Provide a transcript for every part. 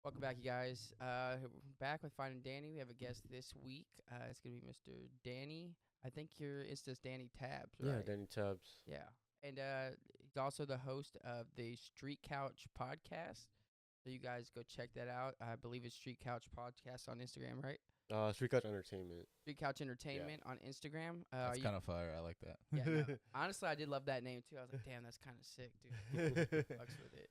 Welcome back, you guys. We're back with Finding Danny. We have a guest this week. It's gonna be Mr. Danny. I think it's just Danny Tabs, Yeah, right? Danny Tubbs. Yeah. And he's also the host of the Street Couch podcast. So you guys go check that out. I believe it's Street Couch Podcast on Instagram, right? Street Couch Entertainment. Street Couch Yeah. Entertainment on Instagram. That's kind of fire. I like Yeah, no. that. Honestly, I did love that name too. I was like, damn, that's kind of sick, dude. Fucks with it.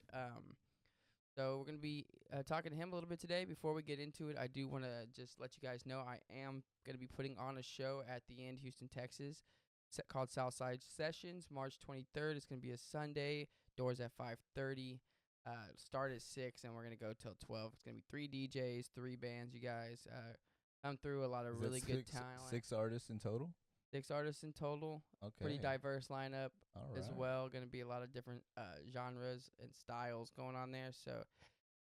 So we're gonna be talking to him a little bit today. Before we get into it, I do want to just let you guys know I am gonna be putting on a show at the end, Houston, Texas, called Southside Sessions, March 23rd. It's gonna be a Sunday. Doors at 5:30. Start at 6, and we're gonna go till 12. It's gonna be 3 DJs, 3 bands. You guys come through. A lot of Is that really good six, talent. 6 artists in total? 6 artists in total. Okay. Pretty diverse lineup All as right. well. Going to be a lot of different genres and styles going on there. So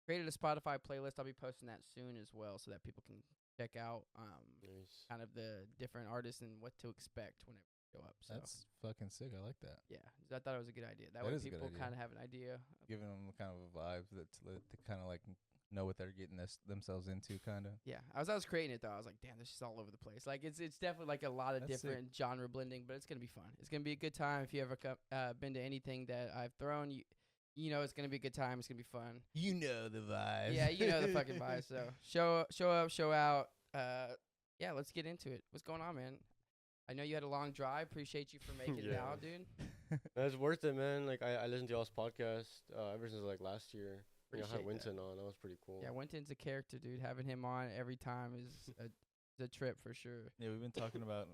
created a Spotify playlist. I'll be posting that soon as well, so that people can check out Nice. kind of the different artists and what to expect whenever they go up. So That's fucking sick. I like that. yeah, so I thought it was a good idea. That That way is a good people idea. kind of have an idea. Giving them kind of a vibe to kind of like know what they're getting themselves into, kind of. Yeah, as I was creating it though, I was like, damn, this is all over the place. Like it's definitely like a lot of That's sick. different genre blending, but it's gonna be fun. It's gonna be a good time. If you ever been to anything that I've thrown, you know it's gonna be a good time. It's gonna be fun. You know the vibe. Yeah, you know the fucking vibe. So show up, show out. Yeah, let's get into it. What's going on, man? I know you had a long drive. Appreciate you for making it Yeah. out, dude. That's worth it, man. Like I listened to y'all's podcast ever since like last year. You know, I had Appreciate that. Winton on. That was pretty cool. Yeah, Winton's a character, dude. Having him on every time is a trip for sure. Yeah, we've been talking about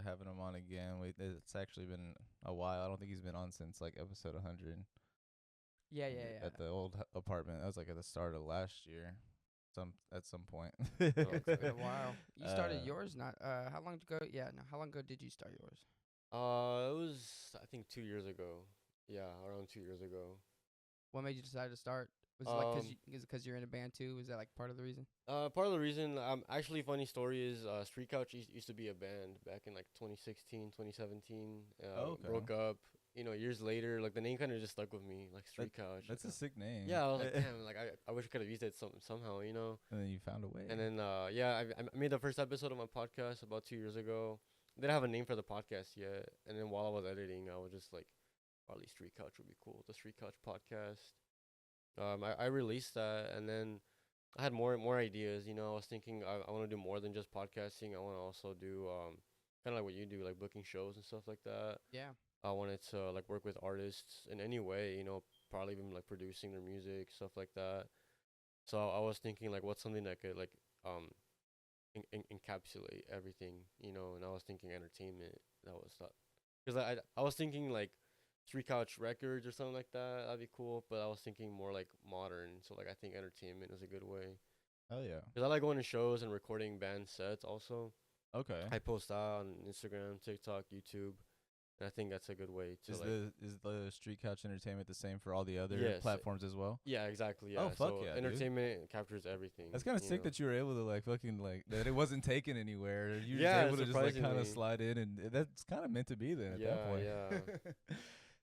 having him on again. It's actually been a while. I don't think he's been on since like episode 100. Yeah, yeah, yeah. At the old apartment. That was like at the start of last year. At some point. It's been a while. You started Uh, yours not how long ago? Yeah, no. How long ago did you start yours? It was I think 2 years ago. Yeah, around 2 years ago. What made you decide to start? Was it like Um, because you're in a band too? Was that like part of the reason? Part of the reason, actually, funny story is, Street Couch used to be a band back in like 2016, 2017. Okay. Broke up. You know, years later, like the name kind of just stuck with me, like Street Couch. That's a sick name. Yeah, I was like, damn, like I wish I could have used it somehow, you know. And then you found a way. And then yeah, I made the first episode of my podcast about 2 years ago. Didn't have a name for the podcast yet, and then while I was editing, I was just like, probably Street Couch would be cool. The Street Couch podcast. I released that, and then I had more ideas. You know, I was thinking I want to do more than just podcasting. I want to also do kind of like what you do, like booking shows and stuff like that. Yeah. I wanted to like work with artists in any way, you know, probably even like producing their music, stuff like that. So I was thinking like what's something that could like um encapsulate everything, you know, and I was thinking entertainment. That was that because I was thinking like Street Couch Records or something like that. That'd be cool, but I was thinking more like modern. So like I think entertainment is a good way Hell yeah. because I like going to shows and recording band sets. Also, Okay. I post that on Instagram, TikTok, YouTube. And I think that's a good way to Is like. the Street Couch Entertainment the same for all the other Yes. platforms as well? Yeah, exactly. Yeah. Oh, fuck so yeah, dude. entertainment captures everything. That's kind of you sick know? that you were able to like fucking like that it wasn't taken anywhere. You were Yeah, able to just like kind surprisingly. of slide in, and that's kind of meant to be then at Yeah, that point. yeah.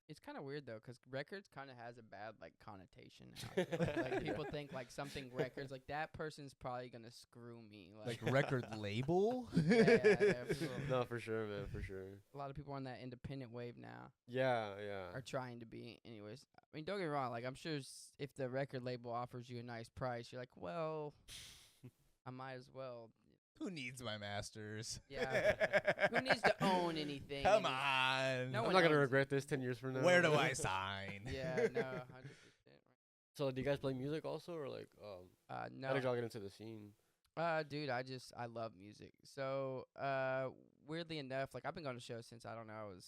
It's kind of weird though, 'cause records kind of has a bad like connotation now. I feel like people think like something records like that person's probably gonna screw me. Like record label. Yeah, people- No, for sure, man, for sure. a lot of people on that independent wave now Yeah, yeah. are trying to be. Anyways, I mean, don't get me wrong. Like I'm sure if the record label offers you a nice price, you're like, well, I might as well. Who needs my masters? Yeah. Who needs to own anything? Come any- on. No I'm one not gonna owns it. regret this 10 years from now. Where do I sign? Yeah, no, 100%. So, do you guys play music also, or like, No. how did y'all get into the scene? Dude, I love music. So, weirdly enough, like I've been going to shows since I don't know, I was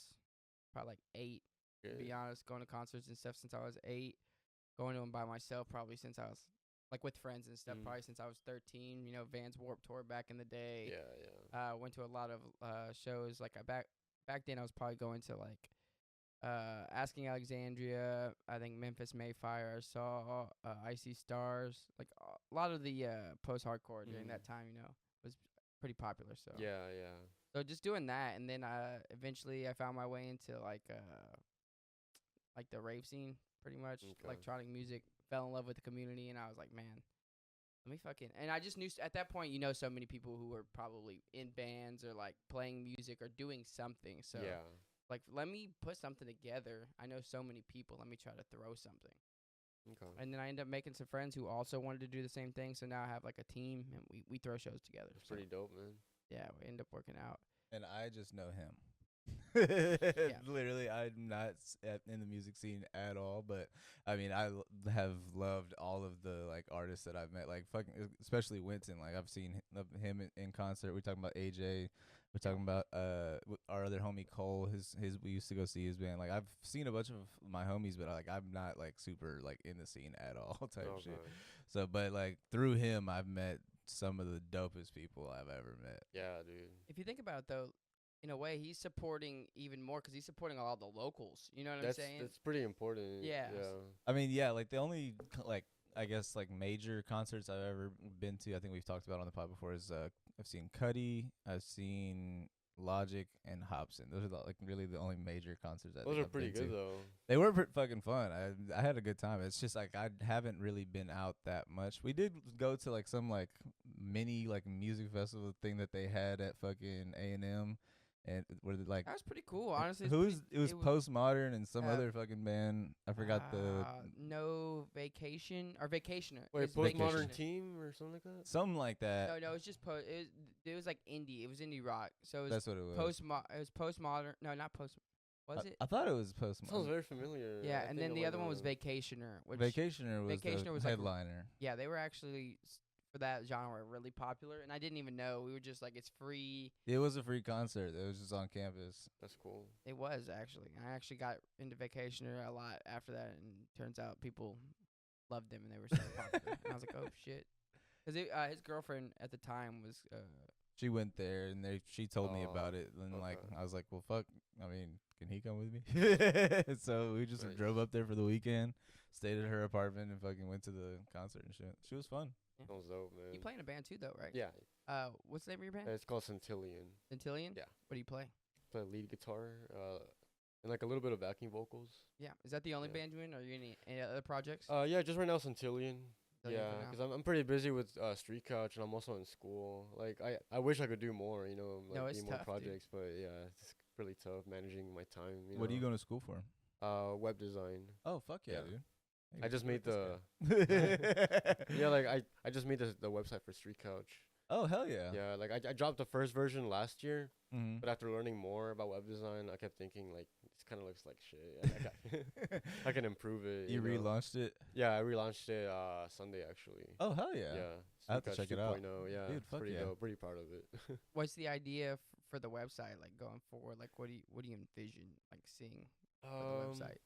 probably like 8, to be honest, going to concerts and stuff since I was 8, going to them by myself probably since I was like with friends and stuff Mm. probably since I was 13, you know, Vans Warped Tour back in the day. Yeah, yeah. Went to a lot of shows like back then I was probably going to like Asking Alexandria, I think Memphis Mayfire, I saw Icy Stars, like a lot of the post-hardcore during that time, you know, was pretty popular. So Yeah, yeah. so just doing that, and then eventually I found my way into like the rave scene, pretty much Okay. electronic music. Fell in love with the community, and I was like, man, let me fucking, and I just knew at that point, you know, so many people who were probably in bands or like playing music or doing something. So Yeah. like, let me put something together. I know so many people. Let me try to throw something. Okay. And then I ended up making some friends who also wanted to do the same thing. So now I have like a team, and we throw shows together. It's So, pretty dope, man. yeah, we end up working out. And I just know him. Yeah. Literally, I'm not in the music scene at all, but I mean, have loved all of the like artists that I've met, like fucking, especially Winton. Like I've seen him in concert. We're talking about AJ. We're talking about our other homie Cole. His we used to go see his band. Like I've seen a bunch of my homies, but like I'm not like super like in the scene at all type Okay. shit. So, but like through him, I've met some of the dopest people I've ever met. Yeah, dude. If you think about it, though, in a way, he's supporting even more because he's supporting all the locals. You know what That's I'm saying? that's pretty important. Yeah. Yeah. I mean, yeah, like the only like I guess like major concerts I've ever been to, I think we've talked about on the pod before, is I've seen Cuddy, I've seen Logic, and Hobson. Those are like really the only major concerts Those are I've pretty been good to. though. They were fucking fun. I had a good time. It's just like I haven't really been out that much. We did go to like some like mini like music festival thing that they had at fucking A&M, and where like That was pretty cool, honestly. it was Postmodern and some uh, other fucking band. I forgot the No Vacation or Vacationer. Wait, It's Postmodern Vacationer. Team or something like that? something like that. No, it's just it was like indie. It was indie rock. So it was That's what it was. It was postmodern. No, not post. Was it? I thought it was Sounds Postmodern. very familiar. Yeah, I and think then I the might other one know was them. Vacationer. Which Vacationer was Vacationer the was like headliner. yeah, they were actually for that genre really popular, and I didn't even know. We were just like, it's free. It was a free concert. It was just on campus. That's cool. It was actually. I actually got into Vacationer a lot after that, and turns out people loved them, and they were so popular. And I was like, oh shit, because his girlfriend at the time was. She went there and she told me Oh, about it. And like okay. I was like, well, fuck. I mean, can he come with me? So we just Nice. drove up there for the weekend, stayed at her apartment, and fucking went to the concert and shit. She was fun. Sounds dope, man. You play in a band too, though, right? Yeah. What's the name of your band? It's called Centillion. Centillion. Yeah. What do you play? Play lead guitar, and like a little bit of backing vocals. Yeah. Is that the only Yeah. band you're in, or are you in any other projects? Yeah, just right now Centillion. Centillion Yeah, for now? because I'm pretty busy with Street Couch, and I'm also in school. Like I wish I could do more, you know, like No, it's do more tough, dude. projects, but yeah, it's really tough managing my time. You What are you know. going to school for? Web design. Oh, fuck yeah, Yeah. dude. Hey, I just look made at this guy. yeah, like I just made the website for Street Couch. Oh, hell yeah. Yeah, like I dropped the first version last year, Mm-hmm. but after learning more about web design, I kept thinking like this kind of looks like shit. I can improve it. You know? relaunched it? Yeah, I relaunched it Sunday actually. Oh, hell yeah. Yeah, I have to Street check Couch it out. 2.0, Yeah, Dude, it's fuck pretty yeah. dope. Pretty proud of it. What's the idea for the website, like going forward? Like, what do you envision, like seeing for the website?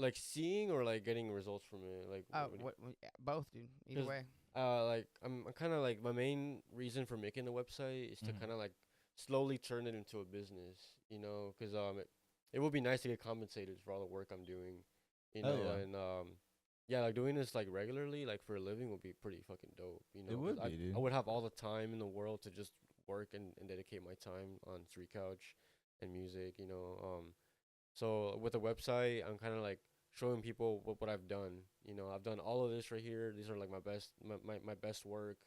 Like seeing or like getting results from it. Like Oh, do you- yeah, both, dude. Either 'Cause way. like I'm kind of like my main reason for making the website is to Mhm. kind of like slowly turn it into a business, you know, because it would be nice to get compensated for all the work I'm doing, you Hell know, yeah. and yeah, like doing this like regularly, like for a living, would be pretty fucking dope, you know. 'cause would I, be, dude. I would have all the time in the world to just work and dedicate my time on Street Couch and music, you know. So with the website, I'm kind of like showing people what I've done. You know, I've done all of this right here. These are like my best work.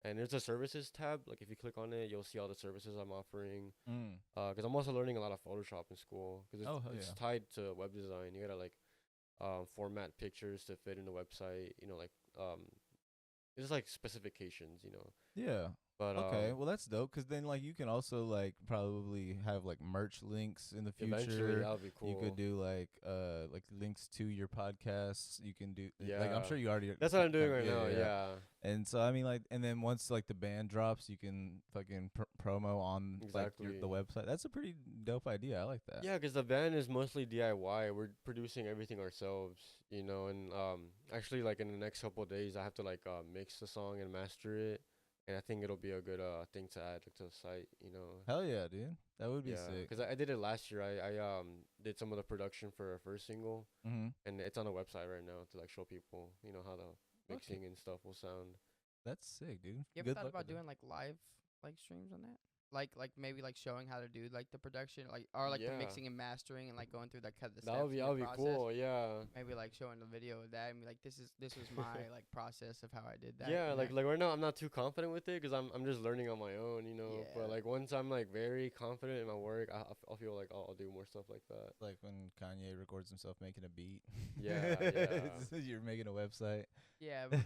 And there's a services tab. Like if you click on it, you'll see all the services I'm offering. Mm. Because I'm also learning a lot of Photoshop in school. Because Oh, hell it's yeah. tied to web design. You gotta like format pictures to fit in the website. You know, like there's like specifications. You know, Yeah. but Okay, well that's dope. Cause then like you can also like probably have like merch links in the eventually future. that would be cool. You could do like links to your podcasts. You can do like I'm Yeah. sure you already. That's what I'm doing right yeah, now. Yeah. And so I mean like and then once like the band drops, you can fucking promo on like the Exactly. website. That's a pretty dope idea. I like that. Yeah, 'cause the band is mostly DIY. We're producing everything ourselves, you know. And actually, like in the next couple of days, I have to like mix the song and master it. And I think it'll be a good thing to add to the site, you know. Hell yeah, dude. That would be Yeah, sick. 'cause I did it last year. I did some of the production for our first single, Mm-hmm. and it's on the website right now to like show people, you know, how the mixing and stuff will sound. That's sick, dude. You ever Good thought luck about with that. doing like live streams on that? like maybe like showing how to do like the production, like or like the Yeah. mixing and mastering, and like going through like kind of the That steps would be in that your would be process. cool. Yeah. Maybe like showing a video of that and be like, this was my like process of how I did that. Yeah, and like that- like right now I'm not too confident with it because I'm just learning on my own, you know. Yeah. But like once I'm like very confident in my work, I'll feel like I'll do more stuff like that. Like when Kanye records himself making a beat. Yeah, yeah. You're making a website. yeah, but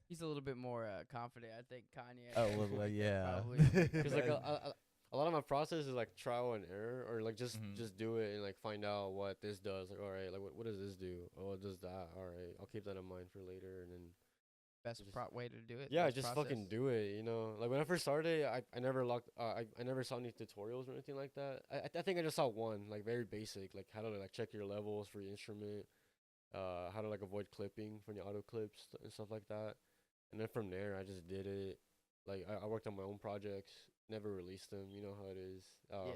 he's a little bit more confident. I think Kanye. Oh well, like, yeah. Probably. Because like a lot of my process is like trial and error, or like just Mhm. just do it and like find out what this does. Like, all right, like what does this do? Oh, it does that. All right, I'll keep that in mind for later, and then Best just- way to do it. yeah, best just process. fucking do it. You know, like when I first started, I never locked. I never saw any tutorials or anything like that. I think I just saw one, like very basic, like how to like check your levels for your instrument, how to like avoid clipping from the auto clips and stuff like that. And then from there, I just did it. Like I worked on my own projects, never released them. You know how it is. Yeah.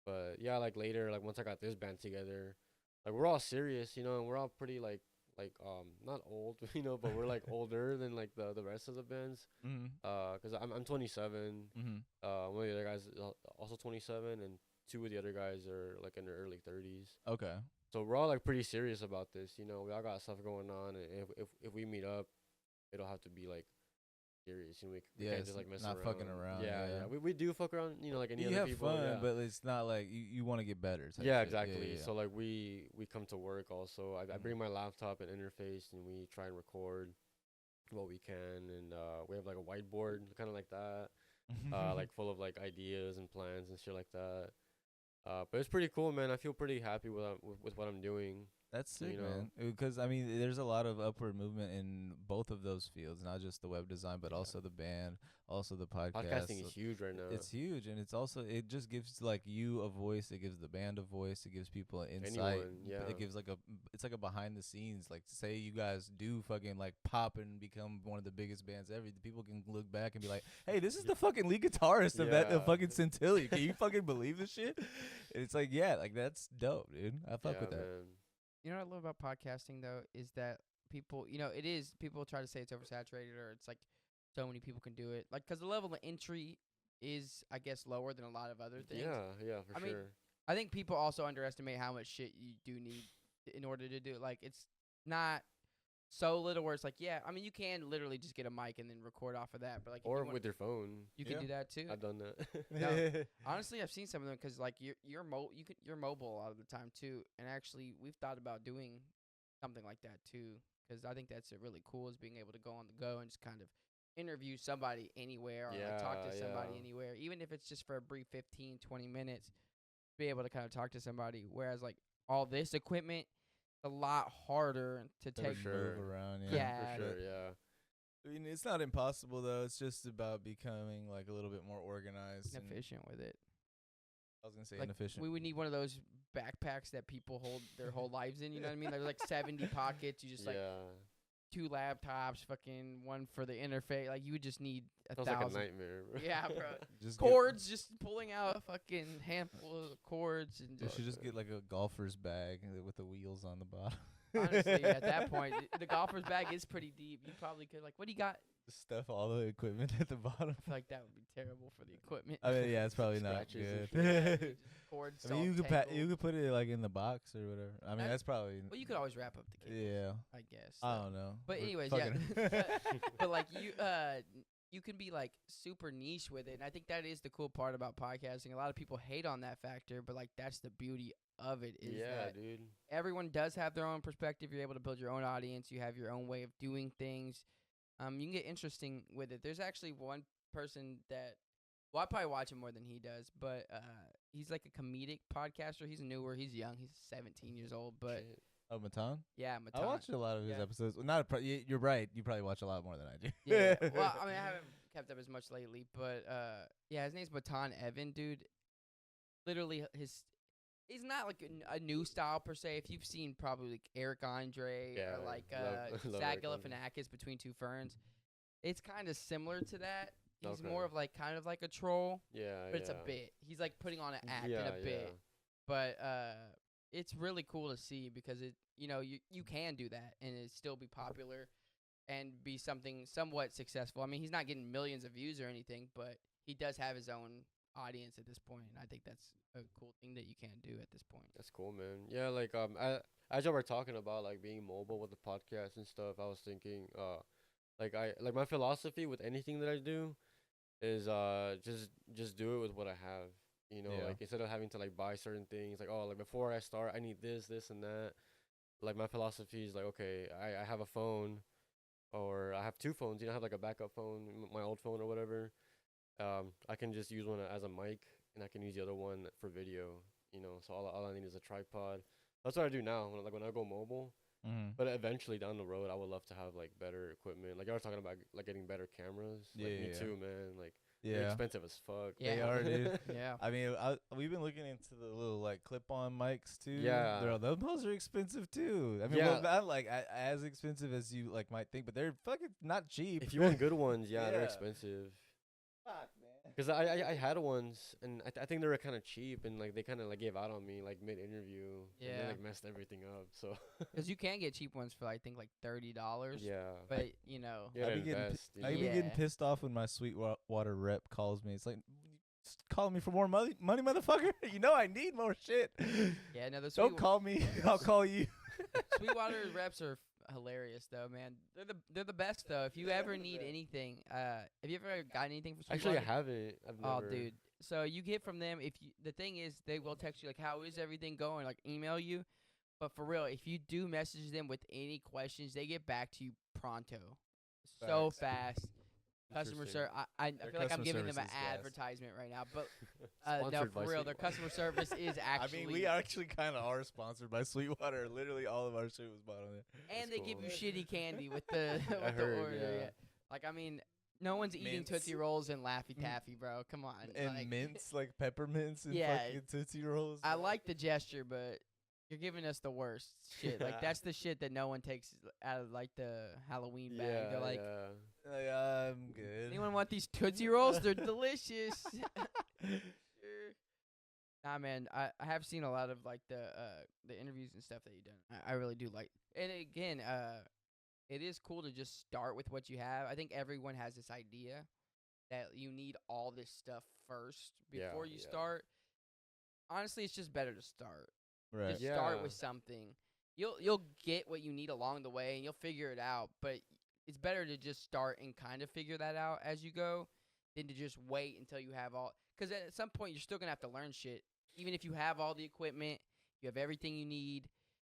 But yeah, like later, like once I got this band together, like we're all serious, you know, and we're all pretty like not old, you know, but we're like older than like the rest of the bands. Mm-hmm. 'Cause I'm 27. Mm-hmm. One of the other guys is also 27, and two of the other guys are like in their early 30s. Okay. So we're all like pretty serious about this, you know. We all got stuff going on, and if we meet up, it'll have to be like serious, and we Yeah, can't it's just like mess not around. fucking around, Yeah, yeah. We do fuck around, you know, like any You other have people. fun, yeah. but it's not like you want to get better. type Yeah, shit. exactly. Yeah. So like we come to work also. I Mhm. bring my laptop and interface, and we try and record what we can, and we have like a whiteboard, kind of like that, like full of like ideas and plans and shit like that. But it's pretty cool, man. I feel pretty happy with what I'm doing. That's sick, you know. man. Because I mean, there's a lot of upward movement in both of those fields, not just the web design, but Yeah. also the band, also the podcast. Podcasting So is huge right now. it's huge, and it's also it just gives like you a voice. It gives the band a voice. It gives people an insight. Anyone, yeah. It gives like it's like a behind the scenes. Like say you guys do fucking like pop and become one of the biggest bands ever. The people can look back and be like, hey, this is the fucking lead guitarist of that Yeah. fucking Centillia. Can you fucking believe this shit? And it's like, yeah, like that's dope, dude. I fuck yeah, with that. man. You know what I love about podcasting though is that people, it is people try to say it's oversaturated or it's like so many people can do it. Like 'cause the level of entry is, I guess, lower than a lot of other things. Yeah, for I mean, sure. I think people also underestimate how much shit you do need in order to do it. Like it's not so little where it's like, yeah, I mean, you can literally just get a mic and then record off of that. But like, if Or you want, with your phone. you can Yeah. do that too. I've done that. No. Honestly, I've seen some of them 'cause like you're mobile a lot of the time too. And actually, we've thought about doing something like that too, 'cause I think that's really cool is being able to go on the go and just kind of interview somebody anywhere or like talk to Yeah, somebody yeah. anywhere, even if it's just for a brief 15, 20 minutes, be able to kind of talk to somebody. Whereas like all this equipment, a lot harder to To take. sure. move around. Yeah. Yeah. For sure, yeah. I mean, it's not impossible though. It's just about becoming like a little bit more organized. and- Inefficient with it. I was gonna say Like inefficient. we would need one of those backpacks that people hold their whole lives in. You know what I mean? There's like 70 pockets. You just like yeah. 2 laptops, fucking one for the interface. Like you would just need a Sounds like a 1,000. nightmare, bro. Yeah, bro. Just get- Cords, just pulling out a fucking handful of cords and You just should just get like a golfer's bag with the wheels on the bottom. honestly at that point the golfer's bag is pretty deep. You probably could like, what do you got? Just stuff all the equipment at the bottom. I feel like that would be terrible for the equipment. I mean, yeah, it's probably not Scratches and good. shit. Cords. I mean, all you could tangled. you could put it like in the box or whatever. I mean, That- that's probably. Well, you could always wrap up the cables. Yeah, I guess. I don't know. But We're anyways, yeah. fucking- But like you can be like super niche with it, and I think that is the cool part about podcasting. A lot of people hate on that factor, but like that's the beauty of it is Yeah, that dude. everyone does have their own perspective. You're able to build your own audience. You have your own way of doing things. You can get interesting with it. There's actually one person that, well, I probably watch him more than he does, but he's like a comedic podcaster. He's newer. He's young. He's 17 years old, but Shit. Oh, Matan? yeah, I Matan. watched a lot of his Yeah. episodes. Well, not you're right. You probably watch a lot more than I do. Yeah. Well, I mean, I haven't kept up as much lately, but yeah, his name's Matan Evan, dude. Literally, he's not like a new style per se. If you've seen probably like Eric Andre Yeah, or like love Zach Eric Andre. Galifianakis between two ferns, it's kind of similar to that. He's Okay. more of like kind of like a troll, Yeah, but it's a yeah. bit. He's like putting on an act in Yeah, a bit. yeah. But it's really cool to see because it you can do that and it still be popular and be something somewhat successful. I mean, he's not getting millions of views or anything, but he does have his own audience at this point, and I think that's a cool thing that you can do at this point. That's cool, man. Yeah, like as you were talking about like being mobile with the podcast and stuff, I was thinking like my philosophy with anything that I do is just do it with what I have. You know, Yeah. like instead of having to like buy certain things, like oh like before I start I need this and that. Like my philosophy is like okay, I have a phone or I have two phones. You know, I have like a backup phone, my old phone or whatever. I can just use one as a mic, and I can use the other one for video. You know, so all I need is a tripod. That's what I do now. When I go mobile, Mm-hmm. but eventually down the road, I would love to have like better equipment. Like I was talking about, like getting better cameras. Like, Yeah, me yeah. too, man. Like they're Yeah. expensive as fuck. Yeah. They are, dude. Yeah. I mean, we've been looking into the little like clip-on mics too. Yeah. Those are expensive too. I mean, Yeah. well, not like as expensive as you like might think, but they're fucking not cheap. If you want good ones, yeah, they're Yeah. expensive. Fuck, man. Cause I had ones, and I think they were kind of cheap, and like they kind of like gave out on me like mid interview. And Yeah. they like messed everything up. So Because you can get cheap ones for I think like $30. yeah. But you know, You I gotta be getting invest. You I know? be getting Yeah. pissed off when my Sweetwater rep calls me. It's like, calling me for more money, motherfucker. You know I need more shit. yeah. No, the Don't call me. I'll call you. Sweetwater reps are hilarious though, man. They're the best though. If you ever need anything, have you ever got anything from Sweetwater? Actually, I haven't. I've Oh, never. dude. So you get from them if you. The thing is, they will text you like, "How is everything going?" Like email you. But for real, if you do message them with any questions, they get back to you pronto, so Facts. fast. Customer Interesting. service. I Their feel like I'm customer giving them service an is gas. advertisement right now, but no, Sponsored for by real, their Sweetwater. customer service is actually. I mean, we actually kind of are sponsored by Sweetwater. Literally, all of our shit was bought on it. and That's they cool. give you shitty candy with the with the heard, order. yeah. Yeah. Like I mean, no one's eating Mints. Tootsie Rolls and Laffy Mm. Taffy, bro. Come on. And like, mints, like peppermints and Yeah. fucking Tootsie Rolls. I like the gesture, but you're giving us the worst shit. Like that's the shit that no one takes out of like the Halloween bag. Yeah, They're like, yeah. Like, I'm good. anyone want these Tootsie Rolls? They're delicious. Sure. Nah, man, I have seen a lot of like the interviews and stuff that you've done. I really do like. And again, it is cool to just start with what you have. I think everyone has this idea that you need all this stuff first Yeah, before you yeah. start. Honestly, it's just better to start. Right. Just start Yeah. with something. You'll get what you need along the way and you'll figure it out. But it's better to just start and kind of figure that out as you go than to just wait until you have all. Because at some point you're still gonna have to learn shit. Even if you have all the equipment, you have everything you need,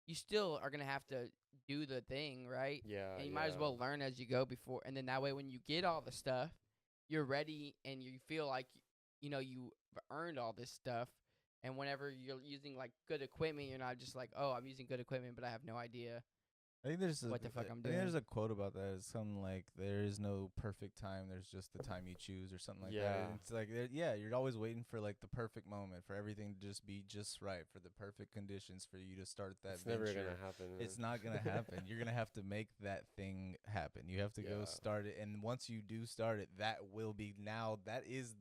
you still are gonna have to do the thing, right? Yeah. And you might as well learn as you go before, and then that way when you get all the stuff, you're ready and you feel like you know you've earned all this stuff. And whenever you're using like good equipment, you're not just like, oh, I'm using good equipment, but I have no idea. I think there's What the fuck I'm I think there's doing. a quote about that. It's something like, "There is no perfect time. There's just the time you choose," or something like that. Yeah. And it's like, yeah, you're always waiting for like the perfect moment, for everything to just be just right, for the perfect conditions for you to start that It's never venture. gonna happen. It's man. not gonna happen. You're gonna have to make that thing happen. You have to go Yeah. start it, and once you do start it, that will be now. That is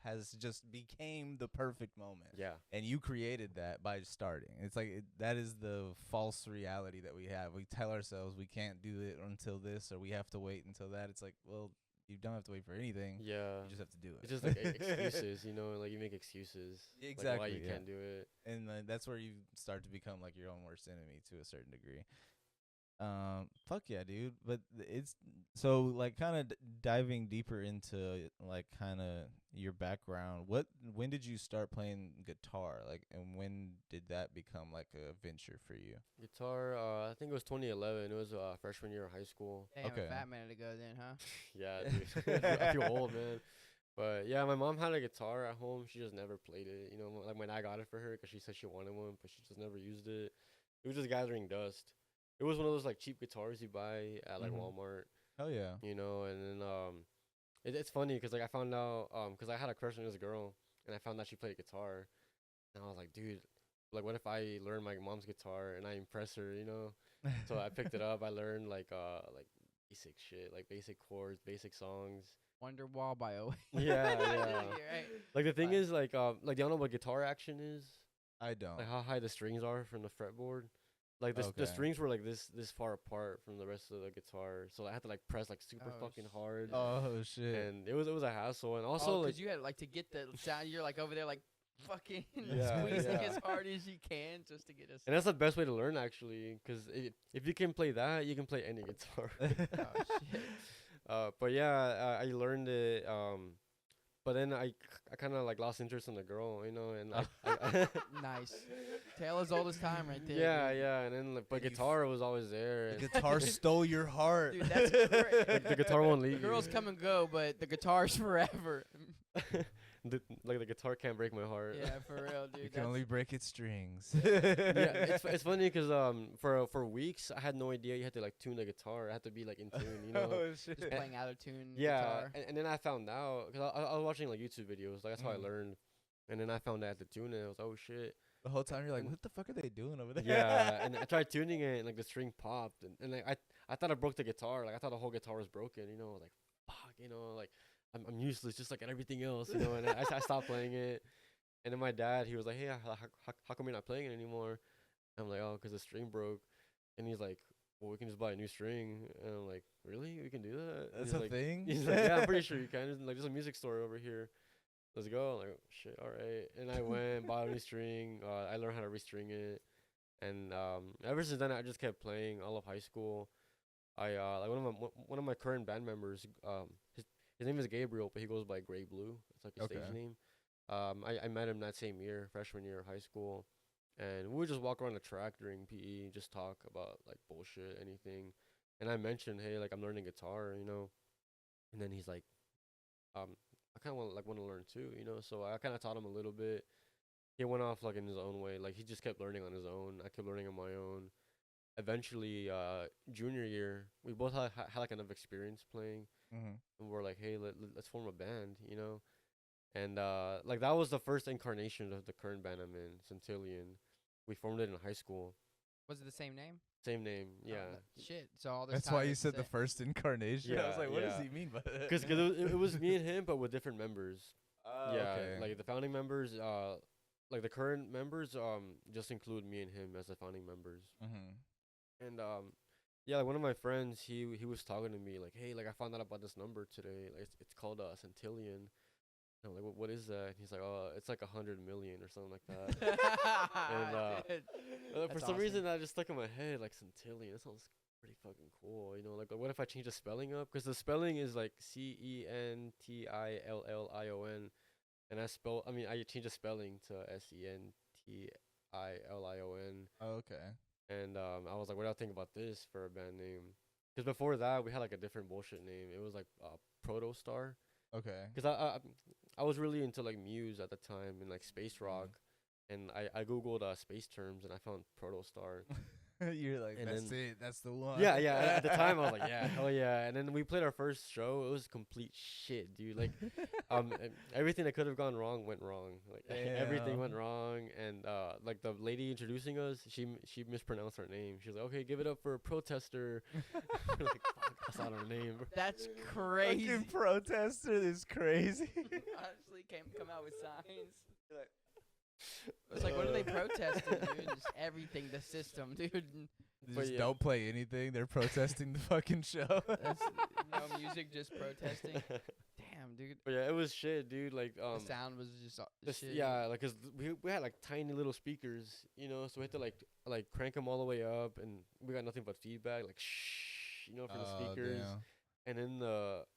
has just became the perfect moment. Yeah. And you created that by starting. It's like that is the false reality that we have. We tell ourselves we can't do it until this, or we have to wait until that. It's like, well, you don't have to wait for anything. Yeah. You just have to do it. It's just like excuses, you know, like you make excuses. Like why Exactly, you yeah. can't do it. And that's where you start to become like your own worst enemy to a certain degree. Fuck yeah, dude. But it's so like kind of diving deeper into like kind of your background. When did you start playing guitar? Like, and when did that become like a venture for you? Guitar, I think it was 2011. It was freshman year of high school. Damn, Okay. a fat minute ago then, huh? Yeah, dude. I feel old, man. But yeah, my mom had a guitar at home. She just never played it. You know, like when I got it for her, 'cause she said she wanted one, but she just never used it. It was just gathering dust. It was one of those like cheap guitars you buy at like Mhm. Walmart, Oh yeah. you know. And then it's funny 'cause like I found out 'cause I had a crush on this girl, and I found out she played guitar, and I was like, dude, like what if I learn my mom's guitar and I impress her, you know? So I picked it up. I learned like basic shit, like basic chords, basic songs. Wonderwall by Oasis. Yeah, yeah. Right. Like the thing Like- is like do y'all know what guitar action is? I don't. Like how high the strings are from the fretboard. Like the Okay. strings were like this far apart from the rest of the guitar, so I had to like press like super Oh, fucking hard, Oh shit. and it was a hassle. And also Also, like because you had like to get the sound, you're like over there like fucking Yeah, squeezing yeah. as hard as you can just to get us. and that's the best way to learn actually, because if you can play that, you can play any guitar. Oh shit! But yeah, I learned it. But then I kind of like lost interest in the girl, you know, and I Nice. Tale as old as time, right there. yeah, dude. yeah, and then like, but You guitar was always there. The and guitar stole your heart. Dude, that's great. the guitar won't leave you. Girls come and go, but the guitar's forever. Like the guitar can't break my heart. Yeah, for real, dude. You can only break its strings. Yeah, it's funny because for weeks I had no idea you had to like tune the guitar. It had to be like in tune, you know. shit. just playing out of tune Yeah, guitar. and then I found out because I was watching like YouTube videos. Like that's how I Mm. learned. And then I found out I had to tune it. I was oh shit. The whole time you're like, what the fuck are they doing over there? Yeah, and I tried tuning it, and like the string popped, and like I thought I broke the guitar. Like I thought the whole guitar was broken. You know, I was like fuck. You know, like I'm useless, just like at everything else. You know, and I stopped playing it. And then my dad, he was like, hey, how come you're not playing it anymore? I'm like, oh, 'cause the string broke. And he's like, well, we can just buy a new string. And I'm like, really? We can do that? And That's he's a like, thing. He's like, yeah, I'm pretty sure you can. He's like, there's a music store over here. Let's go. I'm like, oh, shit, all right. And I went, bought a new string. I learned how to restring it. And ever since then, I just kept playing all of high school. I like one of my current band members. His name is Gabriel, but he goes by Gray Blue. It's like his Okay. stage name. I met him that same year, freshman year of high school, and we would just walk around the track during PE, just talk about like bullshit, anything. And I mentioned, hey, like I'm learning guitar, you know. And then he's like, I kind of want to learn too, you know. So I kind of taught him a little bit. He went off like in his own way, like he just kept learning on his own. I kept learning on my own. Eventually, junior year, we both had like enough experience playing, Mm-hmm. and we're like, hey, let's form a band, you know. And like that was the first incarnation of the current band I'm in, Centillion. We formed it in high school. Was it the same name? Same name, Oh, yeah. shit. So all this That's time why you it's said the first incarnation. I was Yeah, like, what does yeah. he mean by that? Cause it was me and him, but with different members. Oh, Yeah, okay. like the founding members, like the current members, just include me and him as the founding members. Mm-hmm. And yeah, like one of my friends, he was talking to me like, hey, like I found out about this number today. Like it's called Centillion. And I'm like, what is that? And he's like, oh, it's like 100 million or something like that. And Dude, For That's some reason, awesome. that just stuck in my head, like Centillion. That sounds pretty fucking cool, you know. Like, what if I change the spelling up? Because the spelling is like Centillion, and I changed the spelling to Sentilion. Oh, okay. And I was like, what do I think about this for a band name? Because before that, we had like a different bullshit name. It was like Protostar. Okay. Because I was really into like Muse at the time and like space rock. And I googled space terms and I found Protostar. You're like, And that's then- it. That's the one. Yeah. At the time, I was like, yeah, hell yeah. And then we played our first show. It was complete shit, dude. Like, everything that could have gone wrong went wrong. Like everything went Damn. wrong. And like the lady introducing us, she mispronounced our name. She was like, okay, give it up for Protester. We're like, fuck, that's not our name. That's crazy. Fucking protester is crazy. Honestly, come out with signs. It's like, what are they protesting, dude? Just everything, the system, dude. They But just yeah. don't play anything. They're protesting the fucking show. That's no music, just protesting. Damn, dude. But yeah, it was shit, dude. Like The sound was just shit. yeah, like 'cause we had like tiny little speakers, you know, so we had to like crank them all the way up, and we got nothing but feedback, like shh, you know, for the Oh, speakers. damn. And then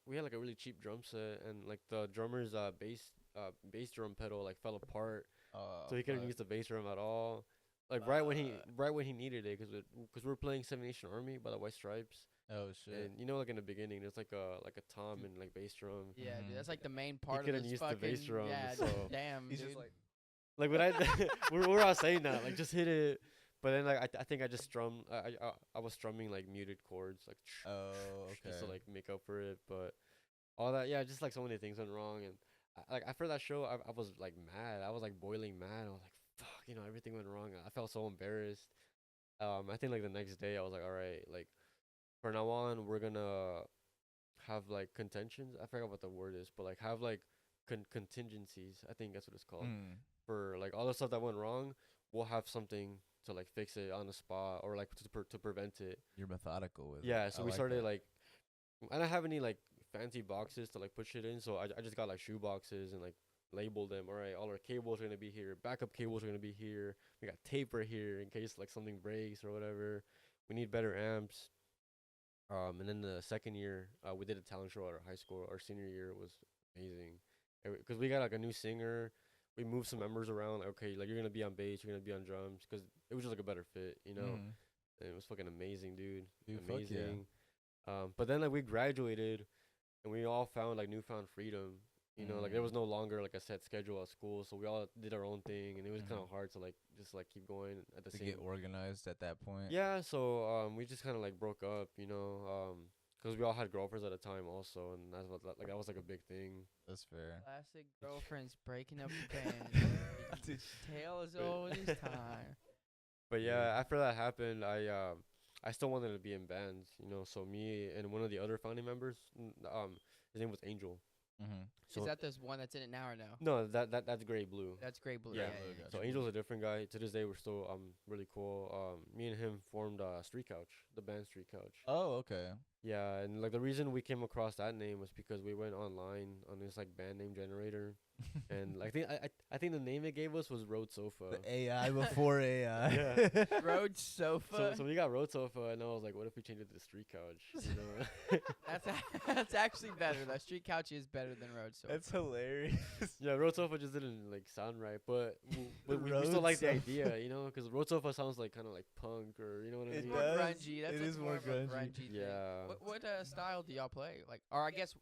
we had like a really cheap drum set, and like the drummer's bass drum pedal like fell apart, Oh, so he couldn't fuck. use the bass drum at all. Like right when he needed it, 'cause we were playing Seven Nation Army by the White Stripes, Oh shit. and you know, like in the beginning, there's like a tom and like bass drum. Yeah, Mhm. dude. That's like the main part of couldn't this use the fucking. bass drum, Yeah, so- damn, He's dude. just like, Like when we're all saying that, like just hit it. But then like I think I just strummed. I was strumming like muted chords, like oh, just to okay. like make up for it. But all that, yeah, just like so many things went wrong. And like after that show, I was like mad. I was like boiling mad. I was like, fuck, you know, everything went wrong. I felt so embarrassed. I think like the next day I was like, all right, like from now on we're gonna have like contentions. I forgot what the word is, but like have like contingencies. I think that's what it's called. Mm. For like all the stuff that went wrong, we'll have something to like fix it on the spot or like to prevent it. You're methodical with it. Yeah, so I we like started that. like I don't have any like fancy boxes to like put shit in, so I just got like shoe boxes and like labeled them. All right, all our cables are gonna be here. Backup cables are gonna be here. We got tape right here in case like something breaks or whatever. We need better amps. And then the second year, we did a talent show at our high school. Our senior year was amazing, because we got like a new singer. We moved some members around. Like, okay, like you're gonna be on bass, you're gonna be on drums, because it was just like a better fit, you know. Mhm. And it was fucking amazing, dude. Dude, fuck yeah. Amazing. But then like we graduated, and we all found like newfound freedom. You know, like there was no longer like a set schedule at school, so we all did our own thing, and it was kind of hard to like just like keep going at the To same. get organized at that point. Yeah, so we just kind of like broke up, you know, because we all had girlfriends at the time also, and that's what like that was like a big thing. That's fair. Classic girlfriends breaking up the band. Dude, Tale as old as time. But yeah, after that happened, I still wanted to be in bands, you know. So me and one of the other founding members, his name was Angel. Mhm. So Is that this one that's in it now or no? no, that's Gray Blue. That's Great Blue. Yeah. Yeah. So Angel's a different guy. To this day, we're still really cool. Me and him formed Street Couch, the band Street Couch. Oh, okay. Yeah, and like the reason we came across that name was because we went online on this like band name generator, and like I think the name it gave us was Road Sofa. The AI before AI. Yeah. Road Sofa. So we got Road Sofa, and I was like, what if we change it to Street Couch? You know? That's actually better. That Street Couch is better than Road Sofa. That's hilarious. Yeah, Road Sofa just didn't like sound right, but we still Road like the Sofa. idea, you know, because Road Sofa sounds like kind of like punk, or you know what I It mean? more does. grungy. That's It like is more more of a grungy. grungy thing. Yeah. What style do y'all play? Like, or I guess,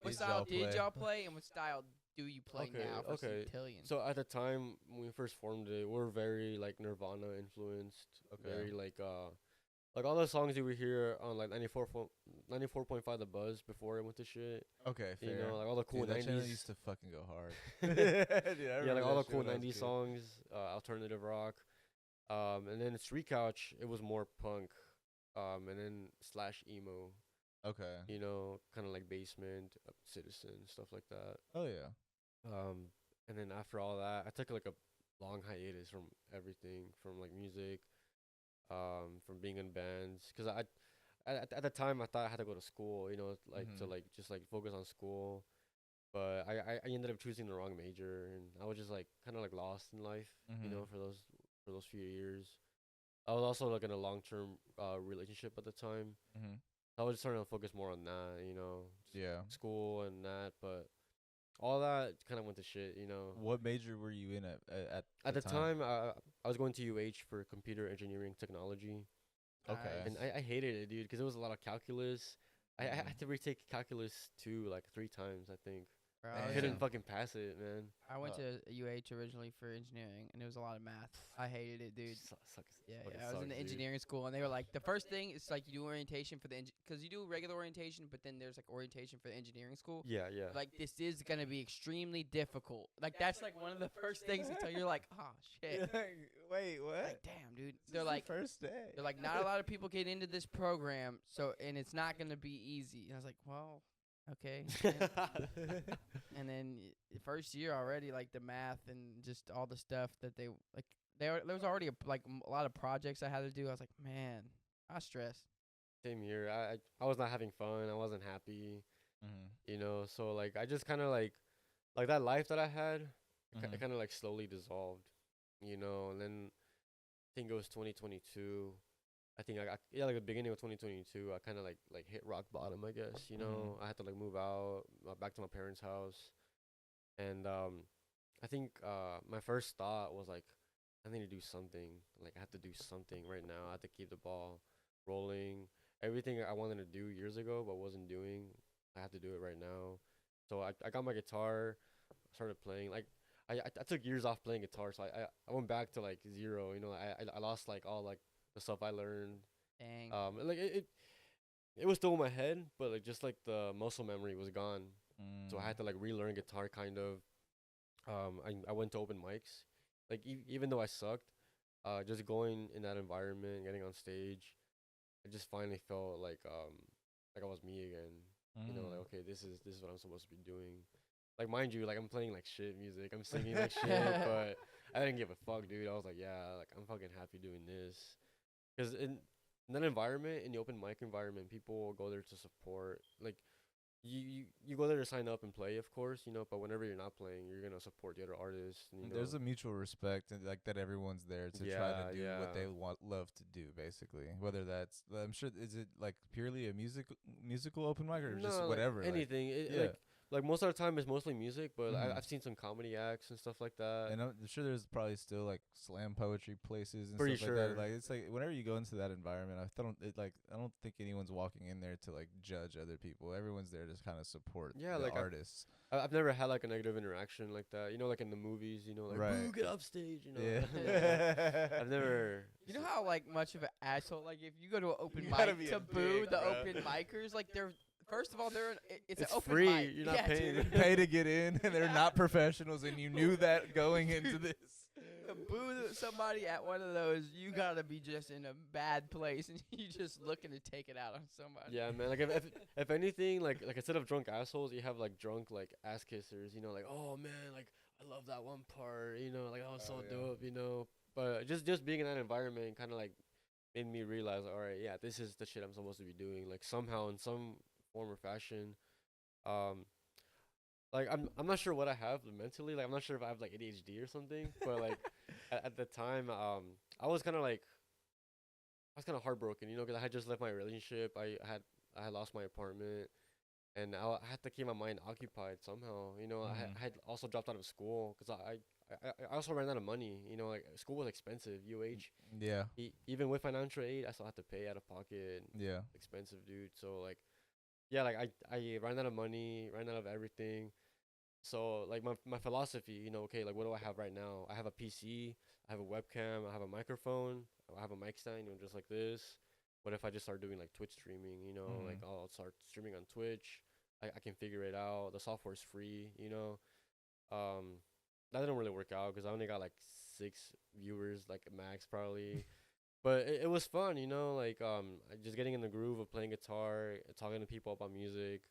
what Did style y'all did play? y'all play, and what style do you play Okay, now for okay. Centillion? So at the time when we first formed it, we're very like Nirvana influenced. Okay. Very like all the songs you would hear on like 94.5 The Buzz before it went to shit. Okay, fair. You know, like all the cool Dude, that channel 90s. used to fucking go hard. Yeah, like all the cool 90s songs, alternative rock. And then Street Couch, it was more punk. And then slash emo, Okay. you know, kind of like Basement, Citizen, stuff like that. Oh yeah. And then after all that, I took like a long hiatus from everything, from like music, from being in bands, because at the time I thought I had to go to school, you know, like to Mhm. like just like focus on school, but I ended up choosing the wrong major, and I was just like kind of like lost in life, you know, for those few years. I was also like in a long-term relationship at the time. Mhm. I was just trying to focus more on that, you know, Yeah. school and that, but all that kind of went to shit, you know. What major were you in At the time, I was going to UH for computer engineering technology, Okay. and I hated it, dude, because it was a lot of calculus. I Mhm. had to retake calculus 2 like 3 times, I think. Bro, I I Yeah. couldn't fucking pass it, man. I went to UH originally for engineering, and it was a lot of math. I hated it, dude. Sucks. Yeah, Fucking I was in the sucks, dude. engineering school, and they were like, the first thing is like you do orientation for the because you do regular orientation, but then there's like orientation for the engineering school. Yeah, yeah. Like this is gonna be extremely difficult. Like that's like one of the first things they tell you. You're like, oh shit. Wait, what? Like damn, dude. They're like, first day. they're like, not a lot of people get into this program, so and it's not gonna be easy. And I was like, well, okay. And then the first year already, like the math and just all the stuff that they like, there was already a lot of projects I had to do. I was like, man, I stress. Same here. I was not having fun. I wasn't happy, you know. So like I just kind of like that life that I had, it kind of like slowly dissolved, you know. And then I think it was 2022. I think like the beginning of 2022, I kind of like hit rock bottom, I guess, you know. I had to like move out back to my parents' house, and I think my first thought was like, I need to do something. Like I have to do something right now. I have to keep the ball rolling. Everything I wanted to do years ago but wasn't doing, I have to do it right now. So I got my guitar, started playing. Like I took years off playing guitar, so I went back to like zero. You know, I lost like all like the stuff I learned. Dang. Like it was still in my head, but like just like the muscle memory was gone. So I had to like relearn guitar kind of. I went to open mics, like even though I sucked, just going in that environment, getting on stage, I just finally felt like I was me again. You know, like okay, this is what I'm supposed to be doing. like mind you, like I'm playing like shit music, I'm singing like shit, but I didn't give a fuck, dude. I was like, yeah, like I'm fucking happy doing this, cause in that environment, in the open mic environment, people will go there to support. Like you go there to sign up and play, of course, you know. But whenever you're not playing, you're gonna support the other artists. And, you know, There's a mutual respect and like that everyone's there to try to do what they love to do, basically. Whether that's, I'm sure, is it like purely a musical open mic or just like, whatever? anything. Yeah. Like most of the time, it's mostly music, but Mhm. I've seen some comedy acts and stuff like that. And I'm sure there's probably still like slam poetry places and Pretty stuff like sure. that. Like it's like whenever you go into that environment, I don't think anyone's walking in there to like judge other people. Everyone's there to kind of support Yeah, the like artists. I've never had like a negative interaction like that. You know, like in the movies, you know, like Right. boo, get off stage. You know, Yeah. I've never. You know how like much of an asshole, like if you go to an open You gotta mic be to a boo dick, the bro. open micers, like they're first of all it's an It's open free. mic. You're not Yeah, paying. dude. Pay to get in, and they're not professionals, and you knew that going into this. To boo somebody at one of those, you gotta be just in a bad place, and you just looking to take it out on somebody. Yeah, man. Like if anything, like instead of drunk assholes, you have like drunk like ass kissers. You know, like oh man, like I love that one part. You know, like that was so Oh, yeah. dope. You know, but just being in that environment kind of like made me realize, all right, yeah, this is the shit I'm supposed to be doing. Like somehow in some form or fashion, um, like I'm not sure what I have mentally. Like I'm not sure if I have like ADHD or something. But like at the time, I was kind of like I was kind of heartbroken, you know, because I had just left my relationship. I had lost my apartment, and I had to keep my mind occupied somehow. You know, Mhm. I had also dropped out of school because I also ran out of money. You know, like school was expensive. UH, Yeah, even with financial aid, I still had to pay out of pocket. yeah. Expensive, dude. So like, yeah, like I ran out of money, ran out of everything. So like my philosophy, you know, okay, like what do I have right now? I have a PC, I have a webcam, I have a microphone, I have a mic stand, you know, just like this. What if I just start doing like Twitch streaming, you know, like Mhm. I'll start streaming on Twitch. I can figure it out. The software's free, you know. That didn't really work out because I only got like 6 viewers, like max probably. But it was fun, you know, like just getting in the groove of playing guitar, talking to people about music,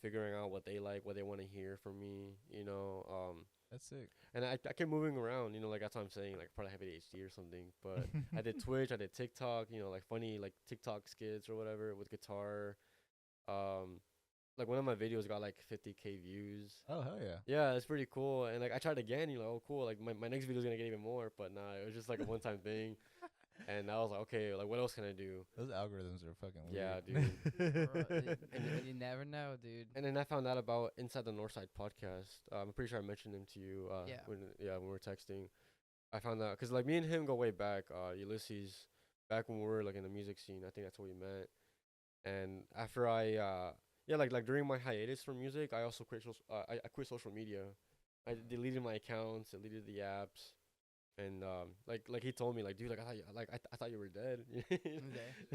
figuring out what they like, what they want to hear from me, you know. That's sick. And I kept moving around, you know, like that's what I'm saying, like probably have ADHD or something. But I did Twitch, I did TikTok, you know, like funny like TikTok skits or whatever with guitar. Like one of my videos got like 50K views. Oh hell yeah. Yeah, it's pretty cool. And like I tried again, you know, oh cool, like my next video is gonna get even more, but nah, it was just like a one time thing. And I was like, okay, like what else can I do? Those algorithms are fucking Yeah, weird. Bro, you never know, dude. And then I found out about Inside the Northside podcast. I'm pretty sure I mentioned him to you. Yeah. When we were texting, I found out because like me and him go way back. Ulysses, back when we were like in the music scene. I think that's where we met. And after like during my hiatus from music, I also I quit social media. I deleted my accounts, deleted the apps. And like he told me like dude, like I thought you were dead.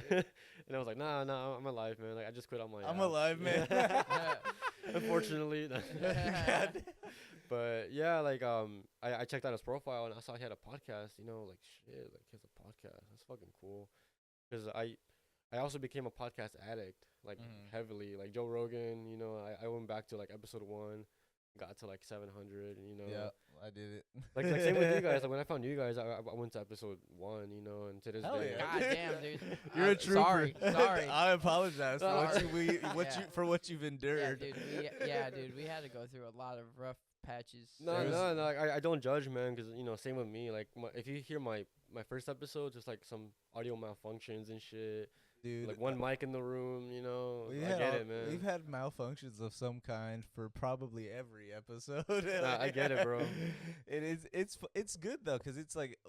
Okay. And I was like nah, I'm alive, man. Like I just quit on my I'm apps. alive, man. Unfortunately. But yeah, like I checked out his profile and I saw he had a podcast, you know, like shit, like he has a podcast. That's fucking cool. Cuz I also became a podcast addict, like Mhm. heavily, like Joe Rogan, you know. I went back to like episode 1, got to like 700, you know. Yeah, I did it. Like same with you guys. Like when I found you guys, I went to episode 1, you know, and to this Hell day. yeah. God damn, dude. You're a trooper. Sorry. I apologize for what Sorry. for what you've Yeah, endured. dude. We had to go through a lot of rough patches. No, There was- no, like, I don't judge, man, because you know, same with me. Like, if you hear my first episode, just like some audio malfunctions and shit, Dude. like one mic in the room, you know. We I had get all- it, man. We've had malfunctions of some kind for probably every episode. Nah, I get it, bro. It's good though, 'cause it's like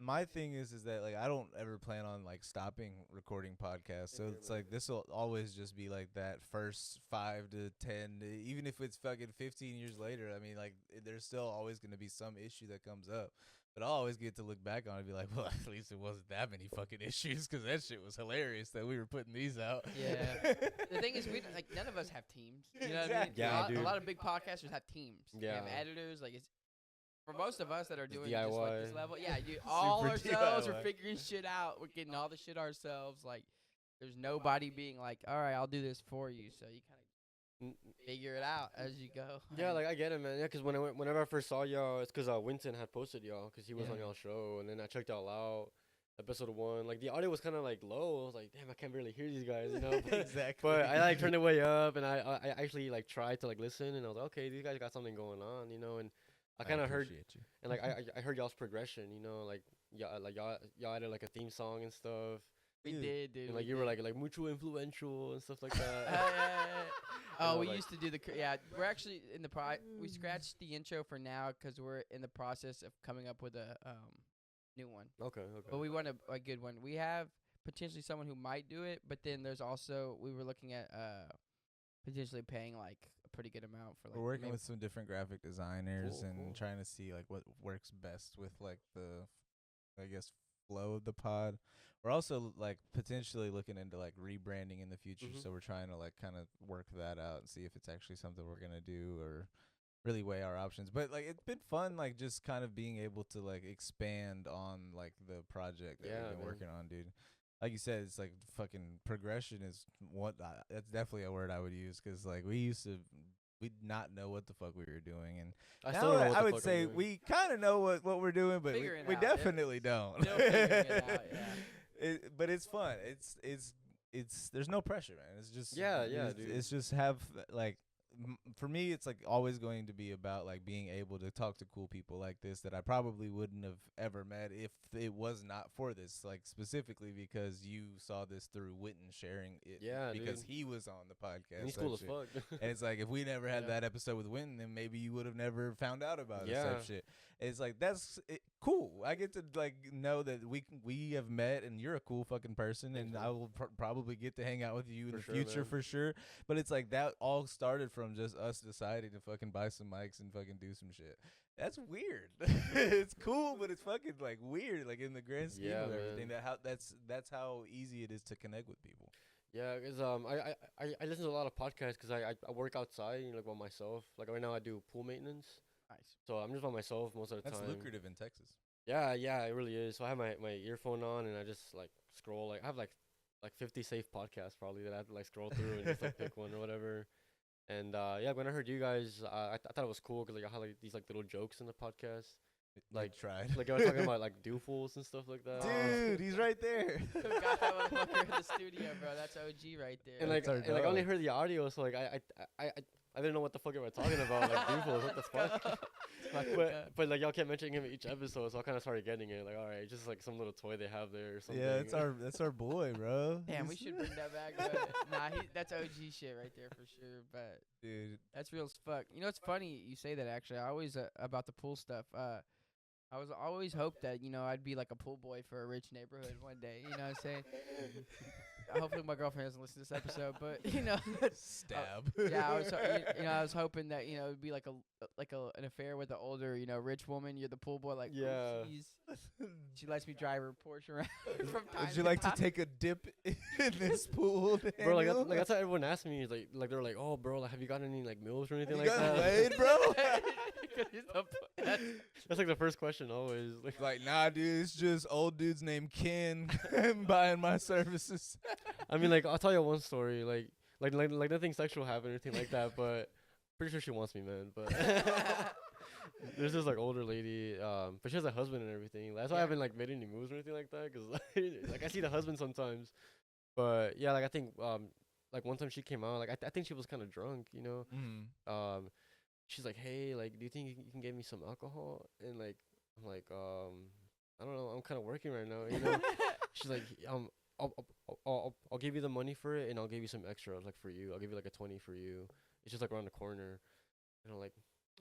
my thing is that like I don't ever plan on like stopping recording podcasts. So Yeah, it's man. like this will always just be like that first 5 to 10, even if it's fucking 15 years later. I mean, like there's still always going to be some issue that comes up. But I'll always get to look back on it and be like, well, at least it wasn't that many fucking issues, 'cause that shit was hilarious that we were putting these out. Yeah. The thing is, like none of us have teams. You know what I mean? Exactly. Yeah, a lot, dude. a lot of big podcasters have teams. They have Yeah. editors. Like it's for most of us that are It's doing just like this DIY. level. Yeah, dude. All Super ourselves. We're DIY. figuring shit out. We're getting all the shit ourselves. Like there's nobody being like, all right, I'll do this for you. So you kind of N- Figure it out as you go. Yeah, like I get it, man. Yeah, 'cause whenever I first saw y'all, it's 'cause Winston had posted y'all 'cause he was on Yeah. y'all show, and then I checked y'all out, episode 1. Like the audio was kind of like low. I was like, damn, I can't really hear these guys, you know. Exactly. But I like turned it way up, and I actually like tried to like listen, and I was like, okay, these guys got something going on, you know. And I kind of heard, appreciate you. and like I heard y'all's progression, you know, like y'all added like a theme song and stuff, We Dude. did, dude. and we like you were did. like mutual influential and stuff like that. Oh, know, we like- used to do the yeah. We're actually in the we scratched the intro for now because we're in the process of coming up with a new one. Okay, But we want a good one. We have potentially someone who might do it, but then there's also we were looking at potentially paying like a pretty good amount for like. We're working maybe- with some different graphic designers Cool, and cool. trying to see like what works best with like the, I guess, flow of the pod. We're also like potentially looking into like rebranding in the future, Mhm. so we're trying to like kind of work that out and see if it's actually something we're gonna do or really weigh our options. But like it's been fun, like just kind of being able to like expand on like the project that Yeah, we've been man. working on, dude. Like you said, it's like fucking progression is what that's definitely a word I would use, 'cause like we'd not know what the fuck we were doing, and I now still don't know what I the would fuck I'm say doing. we kind of know what we're doing, but Figuring we it out. It's definitely don't. still figuring it out, yeah. But it's fun. It's there's no pressure, man. It's just Yeah, yeah, it's, dude. it's just have like for me, it's like always going to be about like being able to talk to cool people like this that I probably wouldn't have ever met if it was not for this. Like specifically because you saw this through Witten sharing it, Yeah, because dude. he was on the podcast. And he's type cool as shit. fuck. And it's like if we never had Yeah. that episode with Winton, then maybe you would have never found out about it. Yeah. Type shit. It's like cool. I get to like know that we have met, and you're a cool fucking person, Thanks, and man. I will probably get to hang out with you in For the sure, future man. for sure. But it's like that all started from just us deciding to fucking buy some mics and fucking do some shit. That's weird. It's cool, but it's fucking like weird, like in the grand scheme Yeah, of man. everything. That's how easy it is to connect with people. Yeah, 'cause I listen to a lot of podcasts 'cause I work outside, you know, like by myself. Like right now I do pool maintenance, Nice. so I'm just by myself most of the That's time. lucrative in Texas. Yeah, yeah, it really is. So I have my earphone on and I just like scroll. Like I have like 50 safe podcasts probably that I have to like scroll through and just like pick one or whatever. And yeah, when I heard you guys, I thought it was cool 'cause like I had like these like little jokes in the podcast. Like tried. like I was talking about like doofus and stuff like that. Dude, he's right there. Got that motherfucker in the studio, bro. That's OG right there. And like, That's our I only dog. heard the audio, so like I didn't know what the fuck you were talking about, like doofus, what the fuck? but like y'all kept mentioning him each episode, so I kind of started getting it. Like, all right, just like some little toy they have there or something. Yeah, that's our boy, bro. Damn, we He's- should bring that back, bro. Nah, that's OG shit right there for sure. But dude. that's real as fuck. You know, it's funny you say that. Actually, I always about the pool stuff. I was always hoped that I'd be like a pool boy for a rich neighborhood one day. You know what I'm saying? Hopefully my girlfriend doesn't listen to this episode, but Stab. yeah, I was I was hoping that it'd be like an affair with an older rich woman. You're the pool boy, like Yeah. she lets me drive her Porsche around from time Would you like to time. take a dip in this pool, Bro, like, Daniel? that's how everyone asks me. Is like they're like, oh, bro, like, have you got any like meals or anything You like got that? laid, bro? That's like the first question always. Like, Like, nah, dude, it's just old dudes named Ken buying my services. I mean, like, I'll tell you one story. Like nothing sexual happened or anything like that, but pretty sure she wants me, man. But there's this like older lady, but she has a husband and everything. That's why I Yeah. haven't like made any moves or anything like that, 'cause like I see the husband sometimes. But yeah, like I think like one time she came out, like I think she was kind of drunk, you know. She's like, hey, like, do you think you can get me some alcohol? And like, I'm like, I don't know, I'm kind of working right now, you know. She's like, I'll give you the money for it, and I'll give you some extra, like for you. I'll give you like a 20 for you. It's just like around the corner. And I'm like,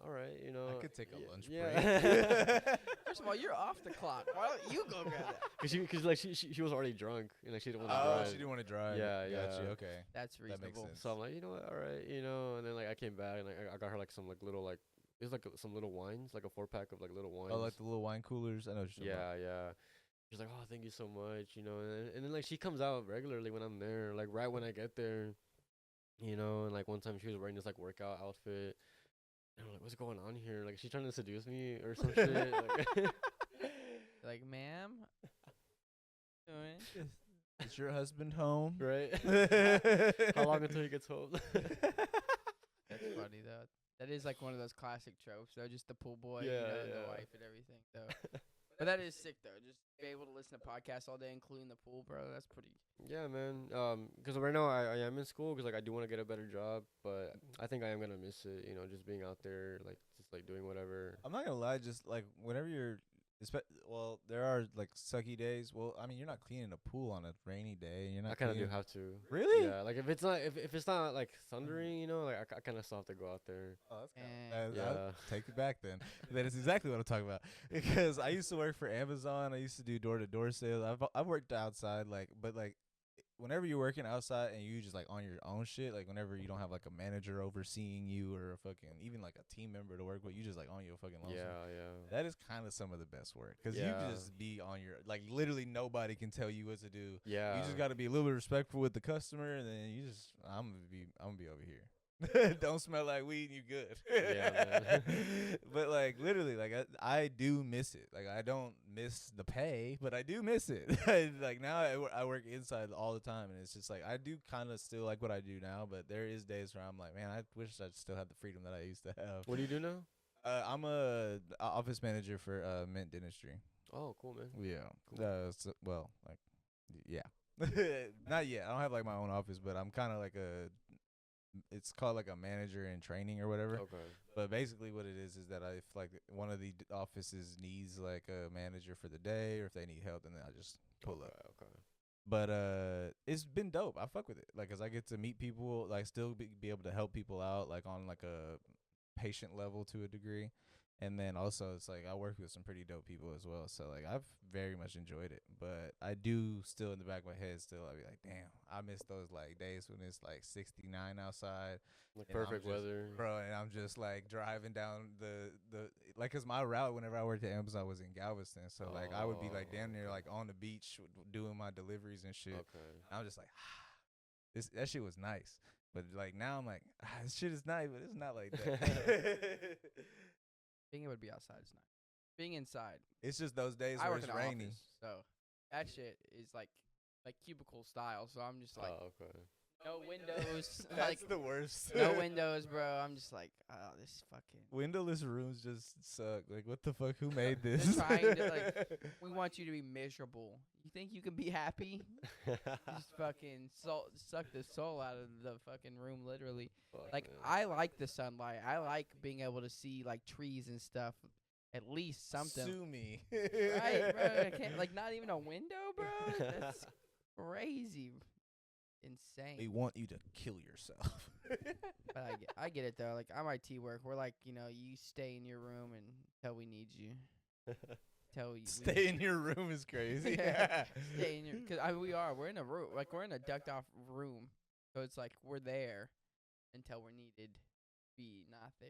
all right, you know. I could take a lunch yeah. break. First of all, you're off the clock. Why don't you go grab that? Cause like she was already drunk and like she didn't want to Oh, drive. she didn't want to drive. Yeah, Gotcha, yeah. okay. That's That makes reasonable. sense. So I'm like, you know what, all right, you know. And then like I came back and like I got her like some like little like there's like some little wines, like a 4-pack of like little wines. Oh, like the little wine coolers? I know what you're talking about. Yeah, yeah. She's like, oh, thank you so much, you know. And then like she comes out regularly when I'm there, like right when I get there, you know. And like one time she was wearing this like workout outfit, and I'm like, what's going on here? Like, she's trying to seduce me or some shit. Like, Like, ma'am, doing? Is your husband home? right? How long until he gets home? That is like one of those classic tropes, though. Just the pool boy, Yeah, and the yeah. wife and everything, though. But that is sick, though. Just be able to listen to podcasts all day, including the pool, bro. That's pretty. Yeah, man. 'Cause right now I am in school 'cause like I do want to get a better job, but I think I am gonna miss it. You know, just being out there, like just like doing whatever. I'm not gonna lie, just like whenever you're, well, there are like sucky days. Well, I mean, you're not cleaning a pool on a rainy day. You're not. I kind of do cleaning- have to. Really? Yeah, like if it's not like thundering, you know, like I kind of still have to go out there. Oh, that's And Yeah. take it back then. That is exactly what I'm talking about. Because I used to work for Amazon. I used to do door-to-door sales. I've worked outside, but whenever you're working outside and you just like on your own shit, like whenever you don't have like a manager overseeing you or a fucking even like a team member to work with, you just like on your fucking lonesome. Yeah. That is kind of some of the best work because Yeah. you just be on your like literally nobody can tell you what to do. Yeah. You just got to be a little bit respectful with the customer, and then you just I'm gonna be over here. Don't smell like weed, you good. Yeah, man. But like literally, like I do miss it. Like I don't miss the pay, but I do miss it. Like now I work inside all the time, and it's just like I do kind of still like what I do now. But there is days where I'm like, man, I wish I still had the freedom that I used to have. What do you do now? I'm a office manager for Mint Dentistry. Oh, cool, man. Yeah. Cool. Well, like, yeah. Not yet. I don't have like my own office, but I'm kind of like it's called like a manager in training or whatever. Okay. But basically what it is that if like one of the offices needs like a manager for the day or if they need help, then I just pull up. Okay. But it's been dope. I fuck with it. Like, 'cause I get to meet people, like still be able to help people out like on like a patient level to a degree. And then also it's like I work with some pretty dope people as well. So like I've very much enjoyed it. But I do still in the back of my head still I'd be like, damn, I miss those like days when it's like 69 outside. Like And I'm perfect just- weather. Bro, and I'm just like driving down the like 'cause my route whenever I worked at Amazon was in Galveston. So like I would be like damn near like on the beach doing my deliveries and shit. Okay. I'm just like, that shit was nice. But like now I'm like, this shit is nice, but it's not like that. being able to be outside is nice. Being inside, It's just those days I where work it's in an rainy. office, so that shit is like cubicle style. So I'm just like Oh, okay. no windows, That's like the worst. no windows, bro. I'm just like, oh, this fucking. Windowless rooms just suck. Like, what the fuck? Who made They're this? trying to, like, We want you to be miserable. You think you can be happy? Just fucking suck the soul out of the fucking room, literally. Fuck, Like man. I like the sunlight. I like being able to see like trees and stuff. At least something. Sue me. Right, bro. I can't, like not even a window, bro. That's crazy, insane. They want you to kill yourself. But I get it though. Like I'm IT work. We're like, you stay in your room until we need you. Till we Stay in your room is crazy. stay in your. Cause we're in a room. Like we're in a ducked off room. So it's like we're there until we're needed. Be not there.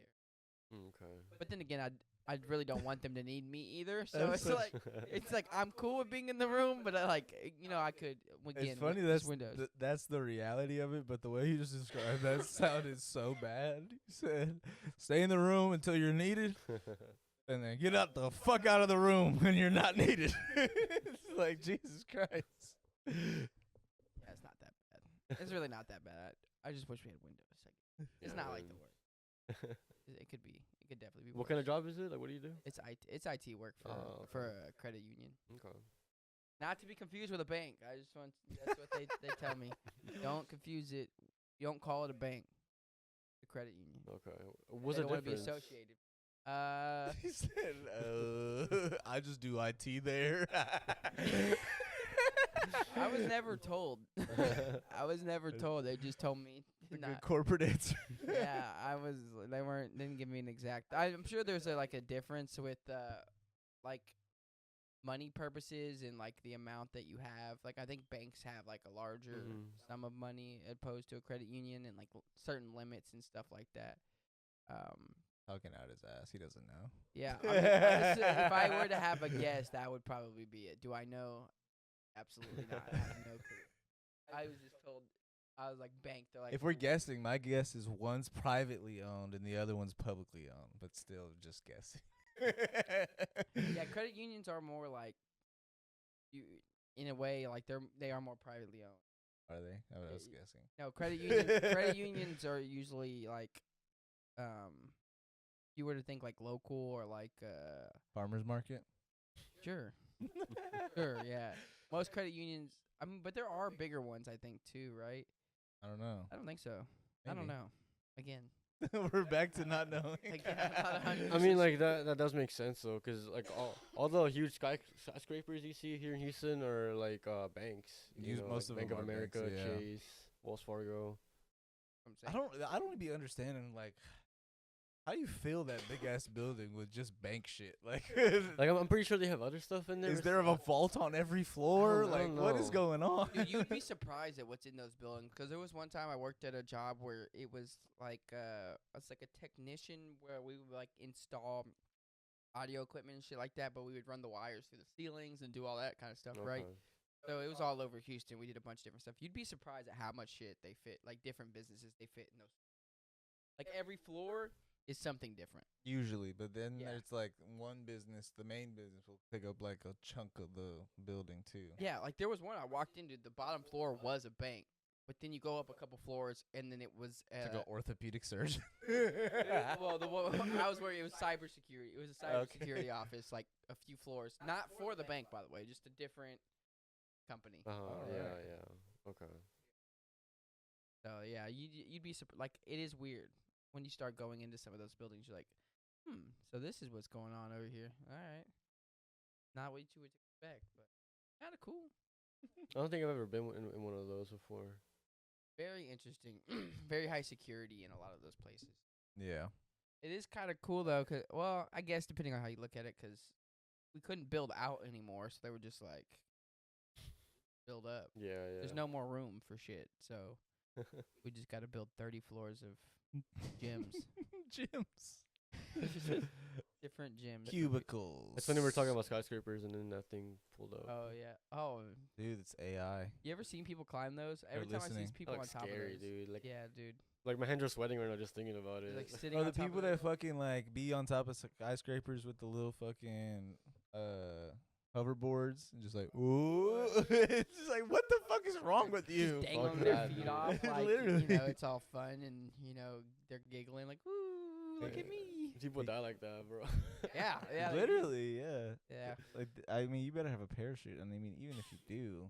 Okay. But then again, I really don't want them to need me either. So That's it's such- like it's like I'm cool with being in the room, but I I could again. It's funny with that's windows. that's the reality of it, but the way you just described that sounded so bad. You said, "Stay in the room until you're needed, and then get out the fuck out of the room when you're not needed." It's like Jesus Christ. Yeah, it's not that bad. It's really not that bad. I just wish we had windows. It's Yeah, not like man. the worst. It could be. It could definitely be. What kind of job is it? Like, what do you do? It's IT work for Oh, for okay. a credit union. Okay. Not to be confused with a bank. I just want. That's what they tell me. Don't confuse it. You don't call it a bank. The credit union. Okay. What's They the don't want to be difference? associated. He said, "I just do IT there." I was never told. I was never told. They just told me. The good Not, corporate answer. yeah, I was. They didn't give me an exact. I'm sure there's like a difference with like money purposes and like the amount that you have. Like I think banks have like a larger Mhm. sum of money opposed to a credit union and like certain limits and stuff like that. Talking out his ass. He doesn't know. Yeah. If I were to have a guess, that would probably be it. Do I know? Absolutely not. I have no clue. I was just told. I was like bank. They're like, If we're guessing, my guess is one's privately owned and the other one's publicly owned, but still just guessing. yeah, credit unions are more like you in a way like they are more privately owned. Are they? I was Yeah, guessing. No, credit unions are usually like you were to think like local or like Farmers market. sure, sure, yeah. Most credit unions. I mean, but there are bigger ones, I think, too, right? I don't know. I don't think so. I don't Maybe. know. Again, We're back to not knowing. Again, I'm not 100% I mean, like that does make sense though, 'cause like all the huge skyscrapers you see here in Houston are like banks. You know, Most like of Bank them of are banks, America, yeah. Chase, Wells Fargo. I'm I saying. don't be understanding like how you fill that big ass building with just bank shit. Like, Like I'm pretty sure they have other stuff in there. is but there a still- vault on every floor? I Like, don't what is know. going on? Dude, you'd be surprised at what's in those buildings. 'Cause there was one time I worked at a job where it was like I was like a technician where we would like install audio equipment and shit like that, but we would run the wires through the ceilings and do all that kind of stuff, right? Okay. So it was all over Houston. We did a bunch of different stuff. You'd be surprised at how much shit they fit, like different businesses they fit in those. Like every floor is something different. Usually, but then Yeah. there's like one business, the main business will pick up like a chunk of the building too. Yeah, like there was one I walked into. The bottom floor was a bank, but then you go up a couple floors and then it was It's like an orthopedic surgeon. well, the one I was working, it was cybersecurity. It was a Okay. cybersecurity office, like a few floors, not for the bank, by the way, just a different company. Yeah, Alright. yeah. Okay. So yeah, you'd be like it is weird when you start going into some of those buildings. You're like, so this is what's going on over here. All right, not what you would expect, but kind of cool. I don't think I've ever been in one of those before. Very interesting. Very high security in a lot of those places. Yeah. It is kind of cool though, 'cause well, I guess depending on how you look at it, 'cause we couldn't build out anymore, so they were just like build up. Yeah, yeah. There's no more room for shit, so we just got to build 30 floors of gyms, Gyms. different gyms. Cubicles. It's funny we're talking about skyscrapers and then that thing pulled up. Oh yeah. Oh, Dude, it's AI. you ever seen people climb those? They're Every time I see listening. people That on looks top scary, of those. dude. Like, Yeah, dude. like my hands are sweating right now just thinking about They're, it. like sitting Or on the top people of that it. fucking like be on top of skyscrapers with the little fucking hoverboards and just like, ooh. It's just like, what the fuck is wrong with you? Just dangling Fuck their that, feet dude. off, like Literally. you know, it's all fun, and you know they're giggling like, "Ooh, look at Yeah. me!" People die like that, bro. Yeah, yeah, they do. Literally, yeah. Yeah. Like, I mean, you better have a parachute. And I mean, even if you do,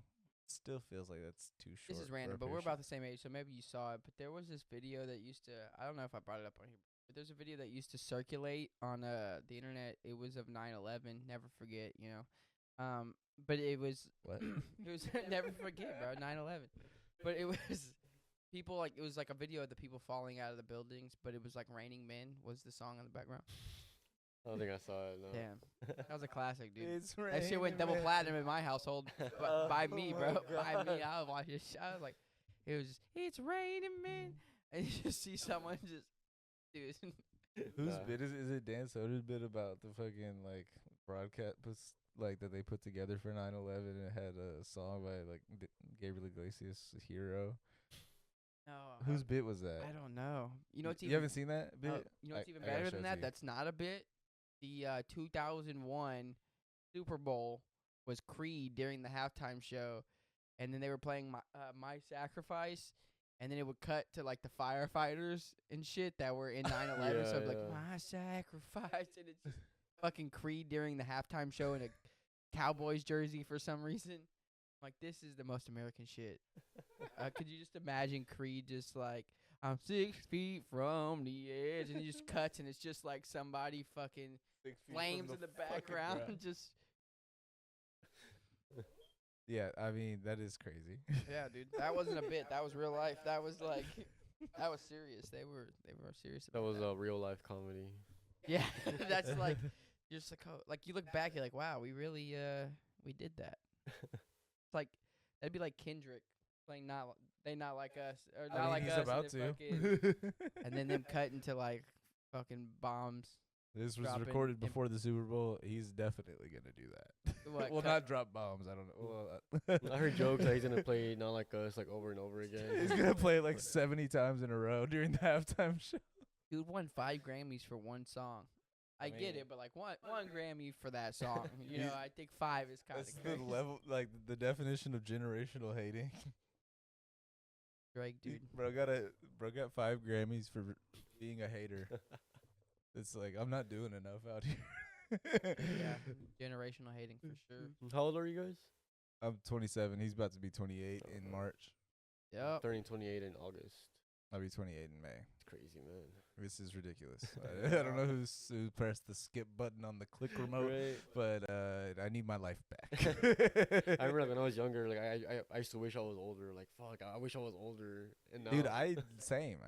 it still feels like that's too short. This is for a random, but we're parachute. about the same age, so maybe you saw it. But there was this video that used to, I don't know if I brought it up on here, but there's a video that used to circulate on the internet. It was of 9/11, never forget, you know. But it was, What? it was never forget, bro, 9/11. But it was people like it was like a video of the people falling out of the buildings, but it was like "Raining Men" was the song in the background. I don't think I saw it. No. Damn, that was a classic, dude. It's That shit went raining double men. platinum in my household by me, Oh bro. my By me. God. I was watching this shit. I was like, it was just, it's raining, man. And you just see someone just, dude. Whose Nah. bit is it? Dan Soder's bit about the fucking like broadcast like that they put together for 9/11 and it had a song by like Gabriel Iglesias, Hero. No, Whose bit was that? I don't know. You know what's you even haven't seen that bit? you know what's even I gotta better show than it to that? you. That's not a bit. The 2001 Super Bowl was Creed during the halftime show, and then they were playing My Sacrifice, and then it would cut to like the firefighters and shit that were in 9/11. So Yeah, it'd be like yeah. My Sacrifice, and it's just fucking Creed during the halftime show in a Cowboys jersey for some reason. Like, this is the most American shit. Could you just imagine Creed just like, I'm 6 feet from the edge, and he just cuts, and it's just like somebody fucking 6 feet from flames in the fucking background, ground. just Yeah, I mean that is crazy. yeah, dude. That wasn't a bit. That was real life. That was like, that was serious. They were serious That about was a real life comedy. yeah. That's like, you're just like, oh, like you look back, you're like, wow, we really we did that. It's like that'd be like Kendrick playing not like us or not I mean, like he's us, about and, then to. fucking- and then them cut into like fucking bombs. This was dropping recorded imp- before the Super Bowl. He's definitely gonna do that. What, well, cut- not drop bombs. I don't know. Well, I heard jokes that he's gonna play Not Like Us like over and over again. he's gonna play it like 70 times in a row during the halftime show. Dude won 5 Grammys for one song. I I get mean- it, but like one Grammy for that song. You know, I think 5 is kind That's of the crazy. level, like the definition of generational hating. Drake, dude. Bro got 5 Grammys for being a hater. It's like I'm not doing enough out here. Yeah, generational hating for sure. How old are you guys? I'm 27. He's about to be 28 in March. Yep. Turning 28 in August. I'll be 28 in May. It's crazy, man. This is ridiculous. I don't know who pressed the skip button on the click remote, Right. but I need my life back. I remember like, when I was younger, like I used to wish I was older. Like fuck, I wish I was older. And now, Dude, I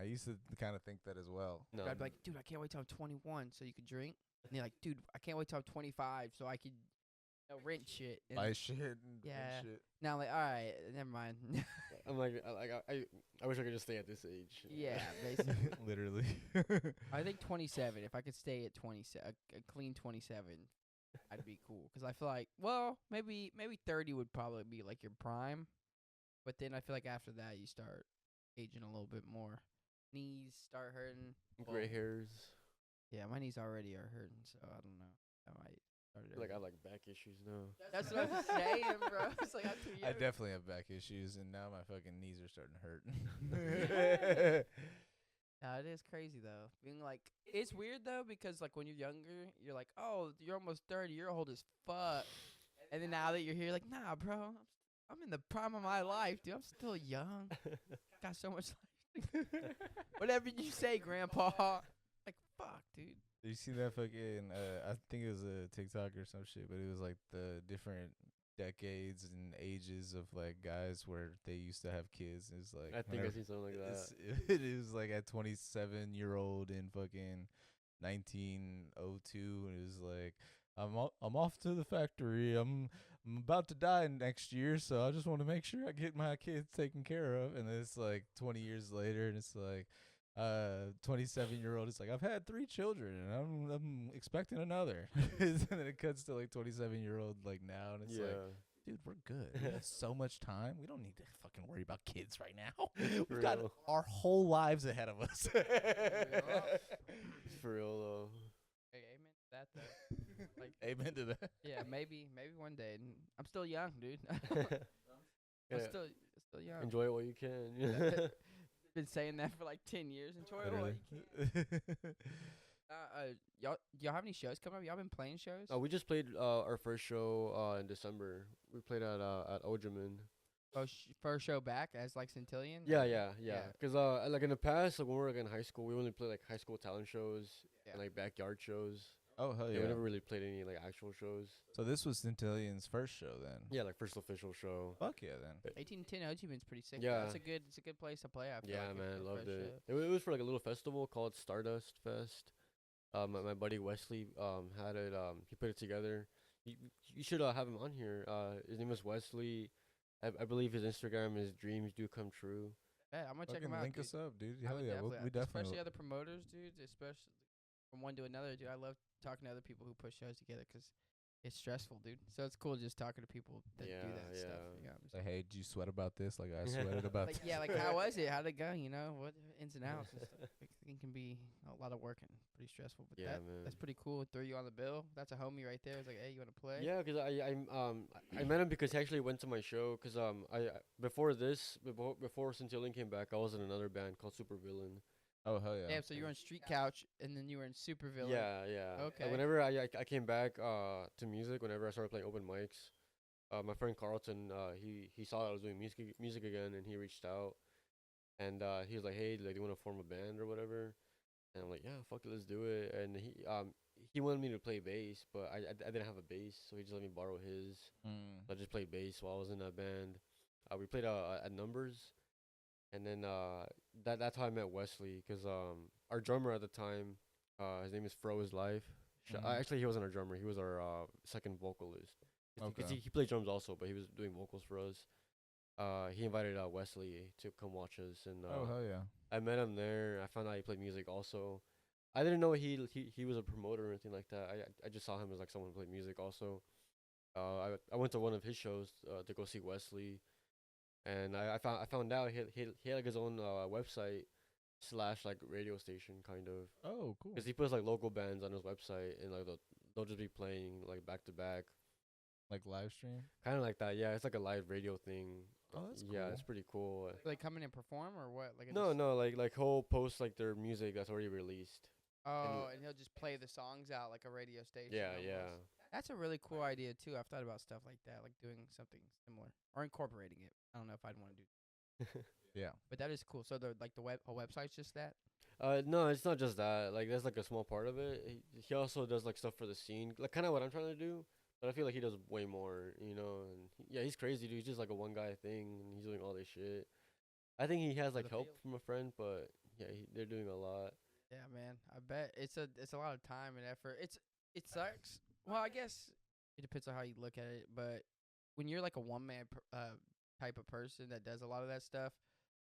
used to kind of think that as well. no, I'd be like, dude, I can't wait till I'm 21 so you could drink. And they're like, dude, I can't wait till I'm 25 so I could rent shit. And Buy shit and Yeah. shit. now I'm like, all right, never mind. I'm like I wish I could just stay at this age. Yeah, basically. Literally. I think 27. If I could stay at 27, a clean 27, I'd be cool. 'Cause I feel like, well, maybe 30 would probably be like your prime, but then I feel like after that you start aging a little bit more. Knees start hurting. Gray hairs. Yeah, my knees already are hurting, so I don't know. I might start it. Like I have like back issues now. That's what I'm saying, bro. It's like I'm too young. I definitely have back issues, and now my fucking knees are starting to hurt. No, it is crazy though. Being like, it's weird though because like when you're younger, you're like, oh, you're almost 30, you're old as fuck. And then now that you're here, like, nah, bro, I'm in the prime of my life, dude. I'm still young. Got so much life. Whatever you say, Grandpa. Like, fuck, dude. Did you see that fucking? I think it was a TikTok or some shit, but it was like the different decades and ages of like guys where they used to have kids. It's like I think I whenever- seen something like that. It is like at 27-year-old in fucking 1902, and it was like I'm off to the factory. I'm about to die next year, so I just want to make sure I get my kids taken care of. And then it's like 20 years later, and it's like 27-year-old. It's like I've had 3 children, and I'm expecting another. And then it cuts to like 27-year-old like now, and it's Yeah. like, dude, we're good. We have so much time. We don't need to fucking worry about kids right now. For We've got real. our whole lives ahead of us. For real though. Hey, amen to that though. Like, Amen to that. yeah, maybe one day. And I'm still young, dude. Yeah. I'm still young. Enjoy it while you can. Been saying that for like 10 years. Enjoy it while Literally. you can. Y'all have any shows coming up? Y'all been playing shows? We just played our first show in December. We played at Ojamin. Oh, first show back as like Centillion? Yeah. Yeah. Cause like in the past, like when we were like in high school, we only played like high school talent shows Yeah. and like backyard shows. Oh hell Yeah, yeah! we never really played any like actual shows. So this was Centillion's first show then. Yeah, like first official show. Fuck yeah then. 1810 Ho Chi Minh's pretty sick. Yeah. It's a good place to play. I feel Yeah, like man, for the loved first it. show. It was for like a little festival called Stardust Fest. My buddy Wesley had it. He put it together. You should have him on here. His name is Wesley. I believe his Instagram is Dreams Do Come True. Yeah, I'm gonna check Fucking them out. link dude. us up, dude. I Hell would yeah, we definitely. especially other promoters, dude. Especially from one to another, dude. I love talking to other people who put shows together 'cause it's stressful, dude. So it's cool just talking to people that do that Yeah, stuff. yeah. You know what I'm Like, hey, did you sweat about this? Like I sweated about. like, yeah, like how was it? How'd it go? You know, what ins and outs and stuff. It can be a lot of work and pretty stressful. But Yeah, man. that's pretty cool. Throw you on the bill. That's a homie right there. It's like, hey, you wanna play? Yeah, cause I met him because he actually went to my show. Cause I before Centillion came back, I was in another band called Supervillain. Oh hell yeah! Damn, so you were in Street Couch and then you were in Supervillain. Yeah. Okay. And whenever I came back to music, whenever I started playing open mics, my friend Carlton, he saw that I was doing music again, and he reached out, and he was like, hey, like, do you want to form a band or whatever? And I'm like, yeah, fuck it, let's do it. And he wanted me to play bass, but I didn't have a bass, so he just let me borrow his. Mm. So I just played bass while I was in that band. We played at Numbers, and then that's how I met Wesley, because our drummer at the time, his name is Froze Life. Mhm. Actually, he wasn't our drummer. He was our second vocalist. Because Okay. he played drums also, but he was doing vocals for us. He invited Wesley to come watch us, and Oh hell yeah! I met him there. I found out he played music also. I didn't know he was a promoter or anything like that. I just saw him as like someone who played music also. I went to one of his shows to go see Wesley, and I found out he had like his own website / like radio station kind of, Oh cool. because he puts like local bands on his website, and like they'll just be playing like back to back, Like live stream. kind of like that. Yeah, it's like a live radio thing. Oh, that's Yeah, cool. it's pretty cool. Like come in and perform or what? Like No, no, like he'll post like their music that's already released. Oh, and he'll just play the songs out like a radio station. Yeah, almost. yeah. That's a really cool idea too. I've thought about stuff like that, like doing something similar or incorporating it. I don't know if I'd want to do, Yeah. but that is cool. So the like the website's just that. No, it's not just that. Like that's like a small part of it. He also does like stuff for the scene, like kind of what I'm trying to do. But I feel like he does way more, you know. And yeah, he's crazy, dude. He's just like a one guy thing, and he's doing all this shit. I think he has For like the help field. from a friend, but yeah, they're doing a lot. Yeah, man. I bet it's a lot of time and effort. It sucks. Well, I guess it depends on how you look at it, but when you're like a one man type of person that does a lot of that stuff,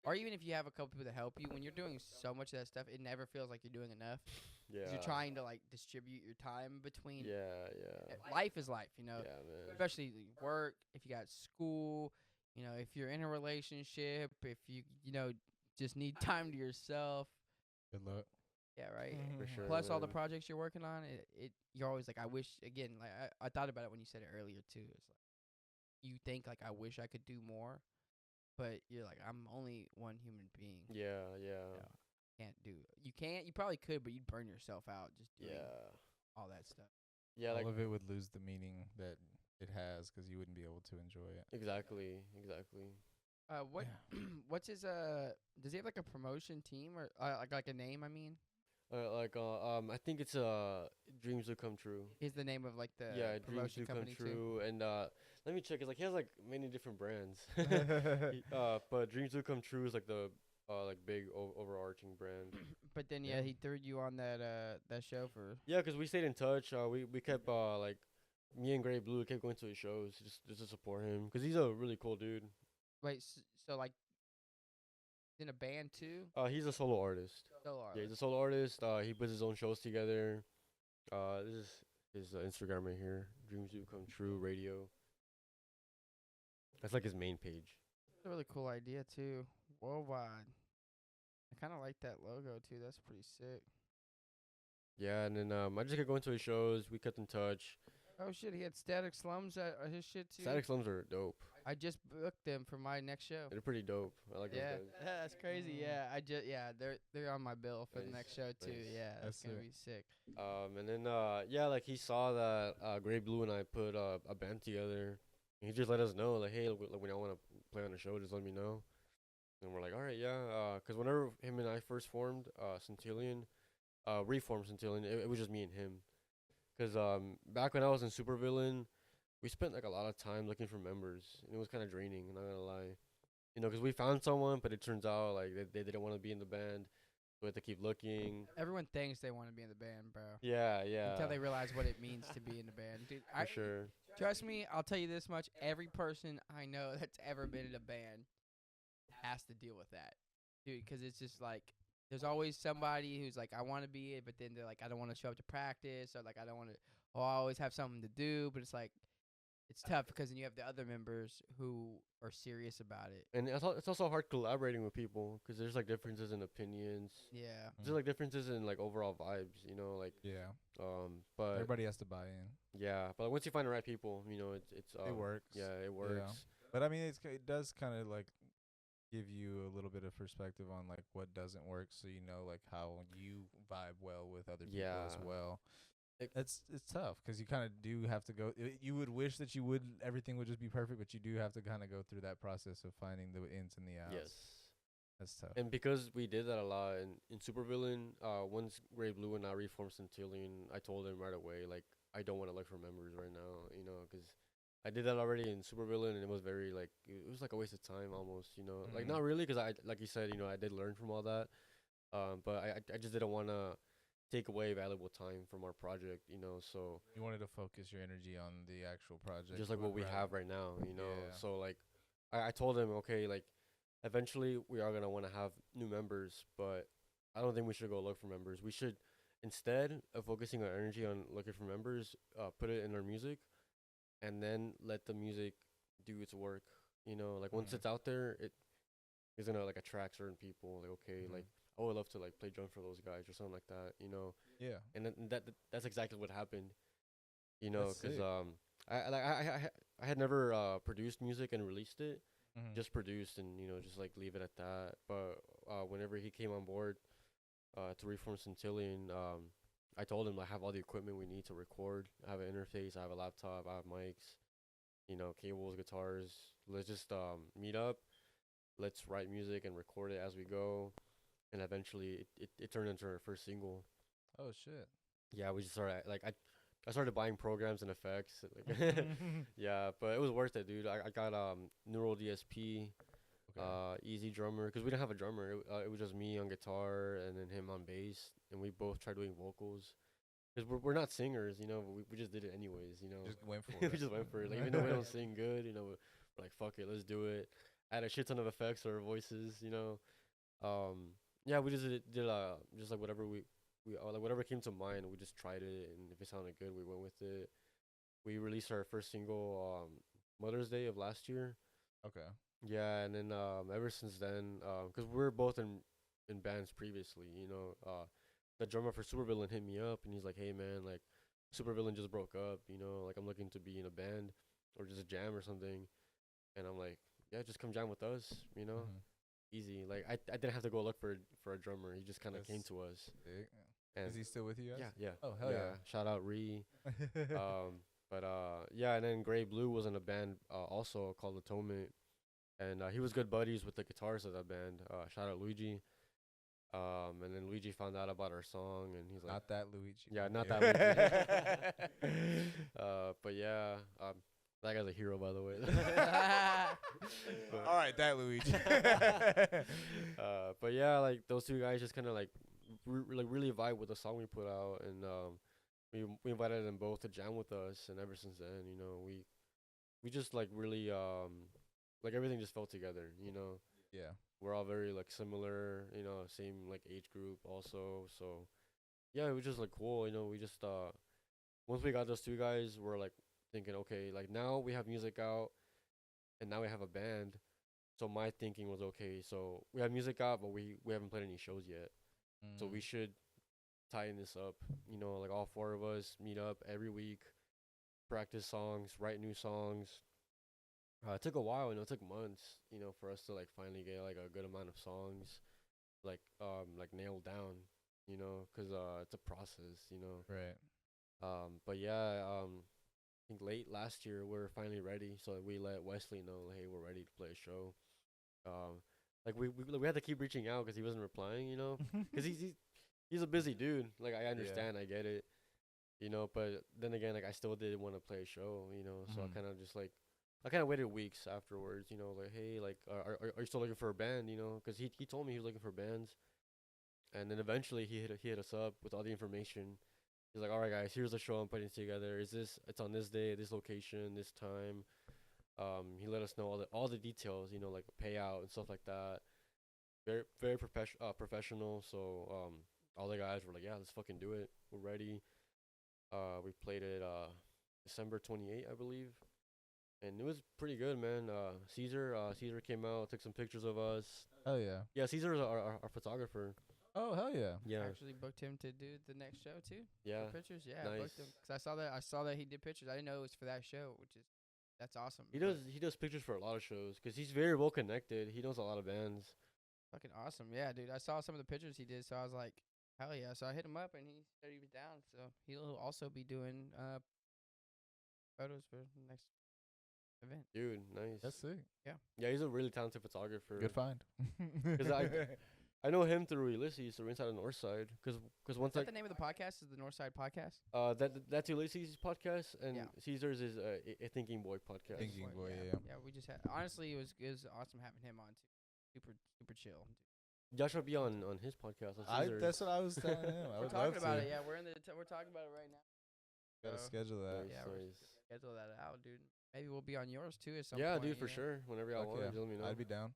or even if you have a couple people that help you, when you're doing so much of that stuff, it never feels like you're doing enough. 'Cause Yeah. you're trying to like distribute your time between. Yeah, yeah. Life is life, you know. Yeah, man. Especially work. If you got school, you know, if you're in a relationship, if you know just need time to yourself. Good luck. Yeah, right. For sure. Plus all the man. projects you're working on, it you're always like, I wish again. Like I thought about it when you said it earlier too. It's like you think like I wish I could do more, but you're like I'm only one human being. Yeah, yeah. Can't do. You can't. You probably could, but you'd burn yourself out just doing Yeah. all that stuff. Yeah, All like of it would lose the meaning that it has because you wouldn't be able to enjoy it. exactly. What Yeah. what's his does he have like a promotion team or like a name? I mean, I think it's Dreams Do Come True. is the name of like the Yeah, Dreams promotion Do Come company too? True. And let me check. It's like he has like many different brands. But Dreams Do Come True is like the like big overarching brand. But then Yeah. he threw you on that show for. Yeah, 'cause we stayed in touch. We kept like me and Gray Blue kept going to his shows just to support him 'cause he's a really cool dude. Wait, so like in a band too? He's a solo artist. Solo Yeah, he's a artist. solo artist. He puts his own shows together. This is his Instagram right here. Dreams Do Come True Radio. That's like his main page. It's a really cool idea too. Worldwide. I kind of like that logo too. That's pretty sick. Yeah, and then I just kept going to his shows. We kept in touch. Oh shit, he had Static Slums at his shit too. Static Slums are dope. I just booked them for my next show. They're pretty dope. I like Yeah, those guys. that's crazy. Yeah, they're on my bill for the Nice, next show too. nice. Yeah, that's That's gonna sick. be sick. And then yeah, like he saw that Gray Blue and I put a band together. And he just let us know like, hey, like when I want to play on the show, just let me know. And we're like, all right, yeah. 'Cause whenever him and I first formed Centillion, reformed Centillion, it was just me and him. 'Cause back when I was in Supervillain, we spent like a lot of time looking for members, and it was kind of draining. Not gonna lie, you know, 'cause we found someone, but it turns out like they didn't want to be in the band. We had to keep looking. Everyone thinks they want to be in the band, bro. Yeah, yeah. Until they realize what it means to be in the band, dude. For sure. Trust me, I'll tell you this much: every person I know that's ever been in a band has to deal with that, dude. Because it's just like there's always somebody who's like, I want to be it, but then they're like, I don't want to show up to practice, or like I don't want to. Oh, I always have something to do, but it's like it's tough because then you have the other members who are serious about it. And it's also hard collaborating with people 'cause there's like differences in opinions. Yeah. There's like differences in like overall vibes, you know, like Yeah. but Everybody has to buy in. yeah, but once you find the right people, you know, it's It works. Yeah, it works. But I mean, it does kind of like give you a little bit of perspective on like what doesn't work, so you know like how you vibe well with other people as Yeah. well. It- It's tough because you kind of do have to go. You would wish that you would everything would just be perfect, but you do have to kind of go through that process of finding the ins and the outs. Yes. That's tough. And because we did that a lot in Supervillain, once Gray Blue and I reformed Centillion, I told him right away, like, I don't want to look for members right now, you know, 'cause I did that already in Supervillain, and it was very, like, it was like a waste of time almost, you know. Like, Mhm. not really, 'cause I, like you said, you know, I did learn from all that. But I just didn't want to take away valuable time from our project, you know, so You wanted to focus your energy on the actual project, just like what we rather- have right now, you know. Yeah. So like, I told him, okay, like, eventually we are gonna want to have new members, but I don't think we should go look for members. We should, instead of focusing our energy on looking for members, put it in our music, and then let the music do its work. You know, like once Mhm. it's out there, it is gonna like attract certain people. Like, okay, Mhm. like I would love to like play drum for those guys or something like that. You know. Yeah. And then that's exactly what happened, you know, That's 'cause sick. I had never produced music and released it, just produce and just like leave it at that. But whenever he came on board to reform Centillion, I told him I have all the equipment we need to record. I have an interface, I have a laptop, I have mics, cables, guitars. Let's just meet up. Let's write music and record it as we go. And eventually, it turned into our first single. Oh shit. Yeah, we just started I started buying programs and effects. Like, yeah, but it was worth it, dude. I got Neural DSP, Easy Drummer, because we didn't have a drummer. It was just me on guitar and then him on bass, and we both tried doing vocals. Because we're not singers, but we just did it anyways, Just went for we it. just went for it. Like, even though we don't sing good, we're like, fuck it, let's do it. Add a shit ton of effects to our voices, Yeah, we just did just like whatever we like whatever came to mind, we just tried it, and if it sounded good, we went with it. We released our first single Mother's Day of last year. Okay. Yeah, and then ever since then, because we were both in bands previously, the drummer for Supervillain hit me up, and he's like, "Hey man, like Supervillain just broke up, like I'm looking to be in a band or just a jam or something," and I'm like, "Yeah, just come jam with us, easy." Like I didn't have to go look for a drummer. He just kind of came to us. Big. And Is he still with you guys? yeah. Oh hell yeah. Shout out Ree. But yeah, and then Gray Blue was in a band also called Atonement, and he was good buddies with the guitarist of that band. Shout out Luigi. And then Luigi found out about our song, and he's like, Not that Luigi. yeah, not that Luigi. But yeah, that guy's a hero, by the way. All right, that Luigi. But yeah, like those two guys just kind of like really vibe with the song we put out, and we invited them both to jam with us, and ever since then, we just like really like everything just fell together, Yeah. We're all very like similar, same like age group also, so yeah, it was just like cool, we just once we got those two guys, we're like thinking, okay, like now we have music out, and now we have a band. So my thinking was, okay, so we have music out, but we haven't played any shows yet. So we should tighten this up, like all four of us meet up every week, practice songs, write new songs. It took a while, it took months, for us to like finally get like a good amount of songs, like nailed down, because it's a process, Right. But yeah, I think late last year we're finally ready, so we let Wesley know, like, hey, we're ready to play a show. Like we had to keep reaching out because he wasn't replying, because he's a busy dude. Like I understand, I get it, But then again, like I still did want to play a show, So I kind of just like waited weeks afterwards, like, hey, like are you still looking for a band, Because he told me he was looking for bands, and then eventually he hit us up with all the information. He's like, all right, guys, here's the show I'm putting together. It's on this day, this location, this time. He let us know all the details, like payout and stuff like that. Very, very professional. So, all the guys were like, yeah, let's fucking do it. We're ready. We played it, December 28th, I believe. And it was pretty good, man. Caesar came out, took some pictures of us. Oh yeah. Yeah, Caesar is our photographer. Oh hell yeah. Yeah. Actually booked him to do the next show too. Yeah. For pictures. Yeah, I Nice. booked him because I saw that he did pictures. I didn't know it was for that show, that's awesome. He does pictures for a lot of shows because he's very well connected. He knows a lot of bands. Fucking awesome. Yeah, dude. I saw some of the pictures he did, so I was like, hell yeah. So I hit him up, and he said he was down. So he'll also be doing photos for the next event. Dude, nice. That's sick. Yeah, he's a really talented photographer. Good find. 'Cause I know him through Ulysses, so we're inside of Northside. Cause once Is that the name of the podcast? Is the Northside Podcast? that's Ulysses' podcast, and Yeah. Caesar's is a Thinking Boy podcast. Thinking Boy, yeah. yeah. Yeah, we just had. Honestly, it was awesome having him on too. Super chill. Y'all should be on his podcast. On Caesar's. That's what I was telling him. I We're would talking love about to. it. Yeah, we're talking about it right now. Gotta So, schedule that. Nice, Yeah, we're nice. schedule that out, dude. Maybe we'll be on yours too at some Yeah, point. dude, for sure. Whenever y'all Fuck want, yeah. just let me know. I'd be down.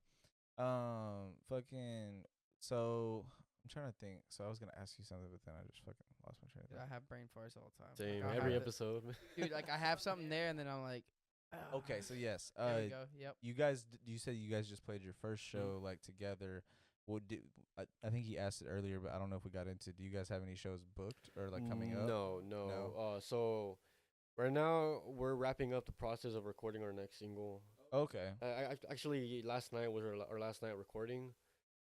Fucking. So I'm trying to think. So I was gonna ask you something, but then I just fucking lost my train of Dude, thought. I have brain farts all the time. Same I'll every have it- episode. Dude, like I have something there, and then I'm like, Okay, so yes. there we go. Yep. You guys, you said you guys just played your first show like together. What did I think he asked it earlier, but I don't know if we got into. Do you guys have any shows booked or like coming up? No. No? So right now we're wrapping up the process of recording our next single. Okay. Actually last night was our last night recording.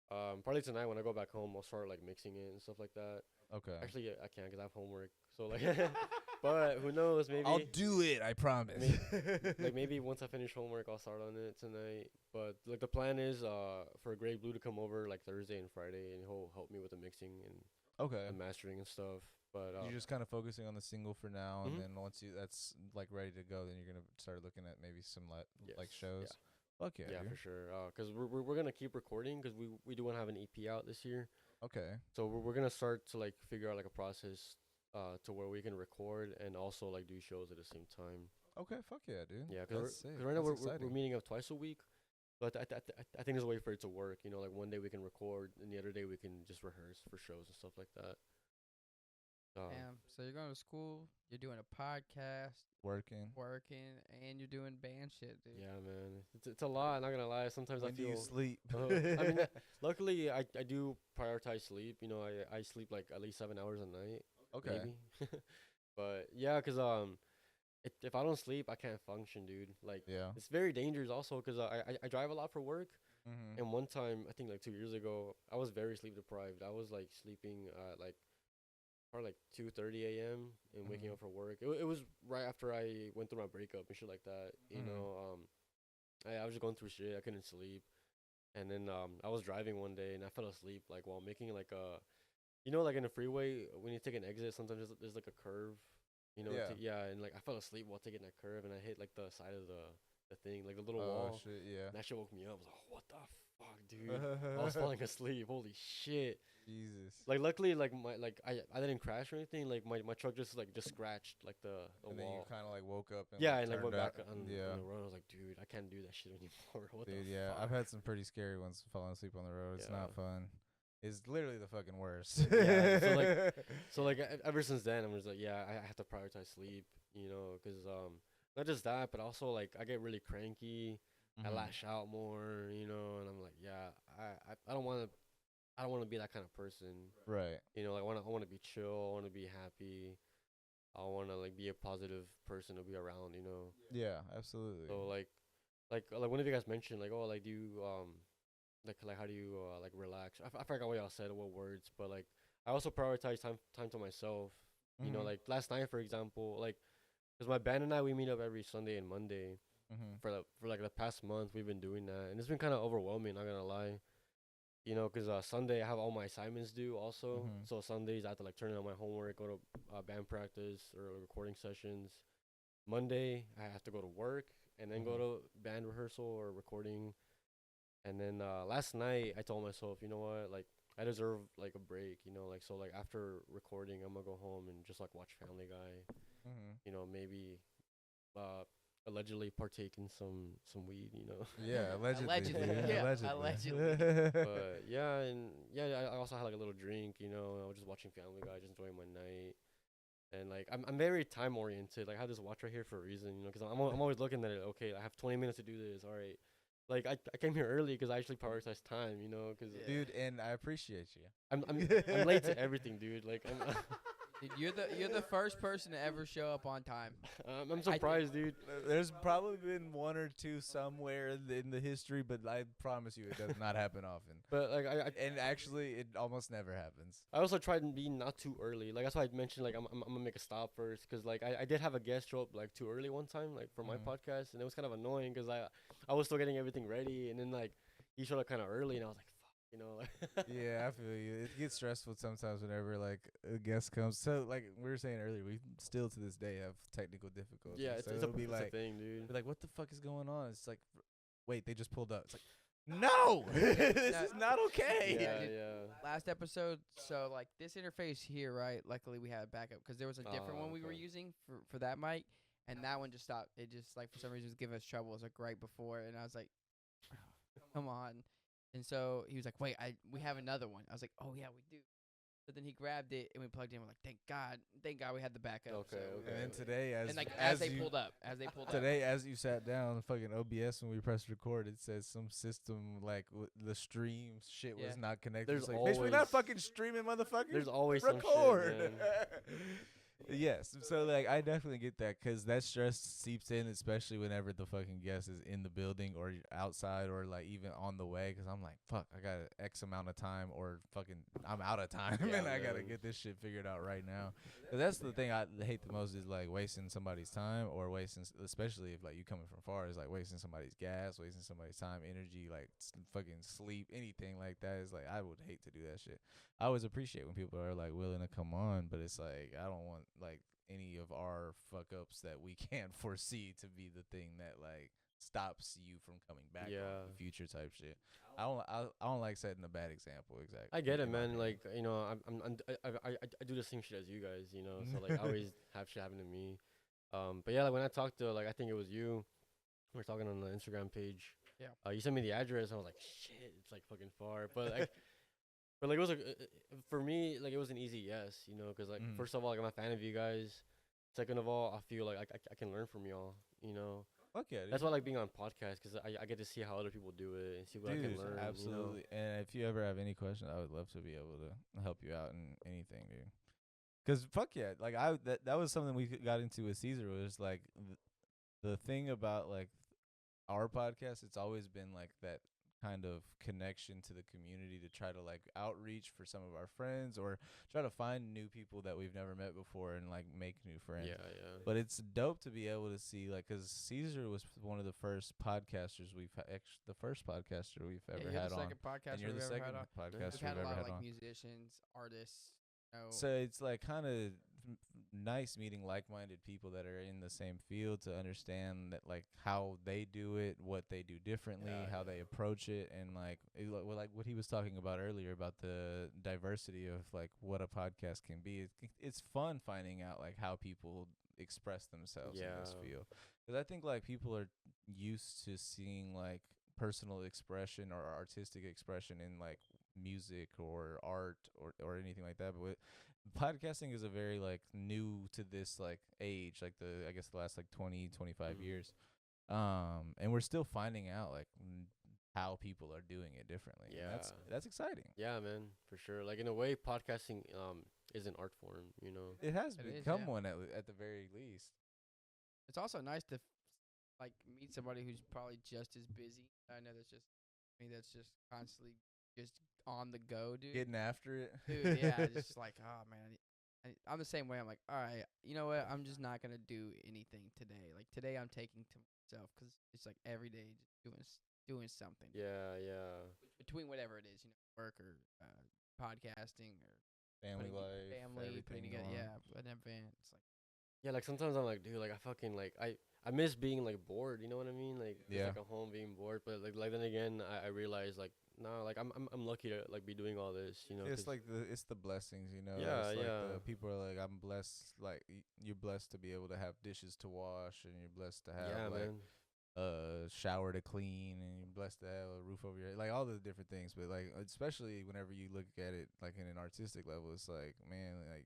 Probably tonight when I go back home, I'll start like mixing it and stuff like that. Okay. Actually, I can't because I have homework. So like, but who knows? Maybe I'll do it. I promise. like maybe once I finish homework, I'll start on it tonight. But like the plan is for Grey Blue to come over like Thursday and Friday, and he'll help me with the mixing Okay. and mastering and stuff. But You're just kind of focusing on the single for now, Mhm. and then once that's like ready to go, then you're gonna start looking at maybe some like Yes, shows. yeah. Fuck yeah, yeah, dude. for sure. Cause we're gonna keep recording because we do want to have an EP out this year. Okay. So we're gonna start to like figure out like a process to where we can record and also like do shows at the same time. Okay. Fuck yeah, dude. Yeah, That's because sick. right now That's we're exciting. meeting up twice a week. But I think there's a way for it to work. You know, like one day we can record and the other day we can just rehearse for shows and stuff like that. Damn. So you're going to school, you're doing a podcast, Working. working, and you're doing band shit, dude. Yeah, man, it's a lot. Not gonna lie. Sometimes When I do feel. you sleep? I mean, luckily I do prioritize sleep. You know, I sleep like at least 7 hours a night. okay. Maybe. But yeah, cause if I don't sleep, I can't function, dude. Like Yeah. it's very dangerous also, cause I drive a lot for work. Mm-hmm. And one time, I think like 2 years ago, I was very sleep deprived. I was like sleeping like probably like 2:30 a.m. and waking Mhm. up for work. It was right after I went through my breakup and shit like that. You Mhm. know, I was just going through shit. I couldn't sleep, and then I was driving one day and I fell asleep like while making like a, you know, like in a freeway when you take an exit, sometimes there's like a curve. You know, Yeah. yeah, and like I fell asleep while taking that curve and I hit like the side of the thing, like the little Oh wall. shit. Yeah. And that shit woke me up. I was like, what the fuck, dude? I was falling asleep. Holy shit. Jesus. Like luckily like I didn't crash or anything. Like my truck just scratched like the And then you wall. kind of like woke up and Yeah, like, and like went turned back out. on Yeah. the road. I was like, dude, I can't do that shit anymore. What Dude, the yeah, fuck? I've had some pretty scary ones falling asleep on the road. It's Yeah. not fun. It's literally the fucking worst. Yeah, so like ever since then I'm just like, yeah, I have to prioritize sleep, you know, cuz not just that, but also like I get really cranky. I Mhm. lash out more, you know, and I'm like, yeah, I don't want to be that kind of person. Right. You know, like I want to be chill. I want to be happy. I want to like be a positive person to be around. You know. Yeah, absolutely. So like one of you guys mentioned like, oh, like do you like how do you like relax? I forgot what y'all said, what words, but like I also prioritize time to myself. You know, Mhm. like last night for example, like because my band and I we meet up every Sunday and Monday Mhm. for like the past month we've been doing that, and it's been kind of overwhelming. Not gonna lie. You know, 'cause Sunday I have all my assignments due also. Mhm. So Sundays I have to like turn in all my homework, go to band practice or recording sessions. Monday I have to go to work and then go to band rehearsal or recording. And then last night I told myself, you know what, like I deserve like a break, you know, like so like after recording I'm gonna go home and just like watch Family Guy. Mhm. You know, maybe allegedly partake in some weed, you know. Yeah, allegedly. Allegedly, dude, yeah, allegedly. But yeah, and yeah, I also had like a little drink, you know. I was just watching Family Guy, just enjoying my night. And like I'm very time oriented. Like I have this watch right here for a reason, you know, 'cause I'm always looking at it. Okay, I have 20 minutes to do this. All right. Like I came here early 'cause I actually prioritize time, you know, 'cause Yeah. Dude, and I appreciate you. I'm late to everything, dude. Like Dude, you're the first person to ever show up on time. I'm surprised, dude. There's probably been one or two somewhere in the history, but I promise you it does not happen often. But like And actually, it almost never happens. I also tried to be not too early. Like that's why I mentioned like I'm gonna make a stop first, 'cause like I did have a guest show up like too early one time, like for my Mhm. podcast, and it was kind of annoying 'cause I was still getting everything ready, and then like he showed up kind of early, and I was like, fuck, you know, like Yeah, I feel you. It gets stressful sometimes whenever like a guest comes. So like we were saying earlier, we still to this day have technical difficulties. yeah, so it's it'll be a like, thing, dude. be like, what the fuck is going on? It's like, wait, they just pulled up. It's like, no, this is not okay. Yeah, dude. yeah. Last episode, so like this interface here, right? Luckily we had a backup because there was a different one we were Okay. using for that mic, and that one just stopped. It just like for some reason was giving us trouble. It was like right before, and I was like, come on. And so he was like, wait, we have another one. I was like, oh yeah, we do. So then he grabbed it and we plugged in. We're like, thank God we had the backup. Okay, so we okay. were And then able to- today, and like as they you, pulled up, today, as you sat down, fucking OBS when we pressed record, it says some system like the stream shit was Yeah. not connected. There's It's like, bitch, we're not always- fucking streaming, motherfucker. There's always record. some shit, man. Yes. So like I definitely get that because that stress seeps in, especially whenever the fucking guest is in the building or you're outside or like even on the way. Because I'm like, fuck, I got X amount of time or fucking I'm out of time Yeah, and I gotta man. get this shit figured out right now. 'Cause that's the thing I hate the most is like wasting somebody's time or wasting, especially if like you coming from far, is like wasting somebody's gas, wasting somebody's time, energy, like fucking sleep, anything like that. Is like I would hate to do that shit. I always appreciate when people are like willing to come on, but it's like I don't want like any of our fuck ups that we can't foresee to be the thing that like stops you from coming back Yeah. in the future type shit. I don't like setting a bad example. Exactly. I get it, in my man. opinion. Like, you know, I do the same shit as you guys, you know. So like, I always have shit happen to me. But yeah, like when I talked to, like, I think it was you. We were talking on the Instagram page. Yeah. You sent me the address. I was like, shit, it's like fucking far. But like, but like it was like for me, like it was an easy yes, you know, because like Mhm. first of all, like I'm a fan of you guys. Second of all, I feel like I can learn from y'all, you know. Fuck yeah, dude. That's why I like being on podcasts because I get to see how other people do it and see what I can Dude, learn. absolutely. And if you ever have any questions, I would love to be able to help you out in anything, dude. Cause fuck yeah, like that was something we got into with Caesar was like the thing about like our podcast. It's always been like that kind of connection to the community to try to like outreach for some of our friends or try to find new people that we've never met before and like make new friends. Yeah, yeah. But it's dope to be able to see, like, because Caesar was one of the first podcasters the first podcaster we've Yeah, ever you're had the on, second podcaster and you're we've the ever second had on. podcaster We've we've had a ever lot of had like on. musicians, artists. You know, So it's like kind of nice meeting like-minded people that are in the same field to understand that like how they do it, what they do differently, Yeah, how yeah. they approach it, and like like what he was talking about earlier about the diversity of like what a podcast can be. It's fun finding out like how people express themselves in this Yeah. field, because I think like people are used to seeing like personal expression or artistic expression in like music or art or anything like that, but podcasting is a very like new to this like age, like the I guess the last like 20-25 Mhm. years, and we're still finding out like how people are doing it differently. And Yeah. that's exciting. Yeah, man, for sure. Like in a way, podcasting is an art form, you know. It has It is, become yeah. one at the very least. it's also nice to like meet somebody who's probably just as busy. I know that's just me. That's just constantly just on the go, dude. Getting after it. Dude, yeah, just like, oh man, I'm the same way. I'm like, all right, you know what? I'm just not gonna do anything today. Like today, I'm taking to myself because it's like every day just doing something Yeah, yeah. between whatever it is, you know, work or podcasting or Family putting life, family, putting everything together, going yeah, an event. It's like, Yeah, like sometimes I'm like, dude, like I fucking like I miss being like bored, you know what I mean? Like just Yeah. like at home being bored, but like then again, I realize like no, like I'm lucky to like be doing all this, you know. It's 'cause- like it's the blessings, you know. Yeah, it's like yeah. the people are like, I'm blessed. Like you're blessed to be able to have dishes to wash, and you're blessed to have yeah, like man. shower to clean, and you're blessed to have a roof over your head, like all the different things. But like especially whenever you look at it like in an artistic level, it's like, man, like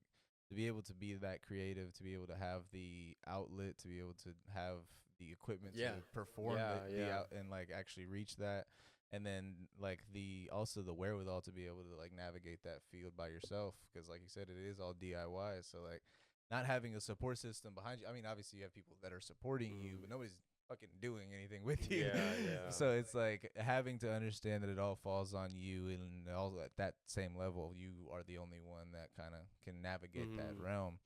to be able to be that creative, to be able to have the outlet, to be able to have the equipment Yeah. to perform Yeah, the yeah. out and like actually reach that, and then like the also the wherewithal to be able to like navigate that field by yourself, because like you said, it is all DIY. So like not having a support system behind you. I mean, obviously you have people that are supporting you, Mhm. but nobody's fucking doing anything with you. Yeah, yeah. So it's like having to understand that it all falls on you, and all at that same level, you are the only one that kind of can navigate that Mhm. realm.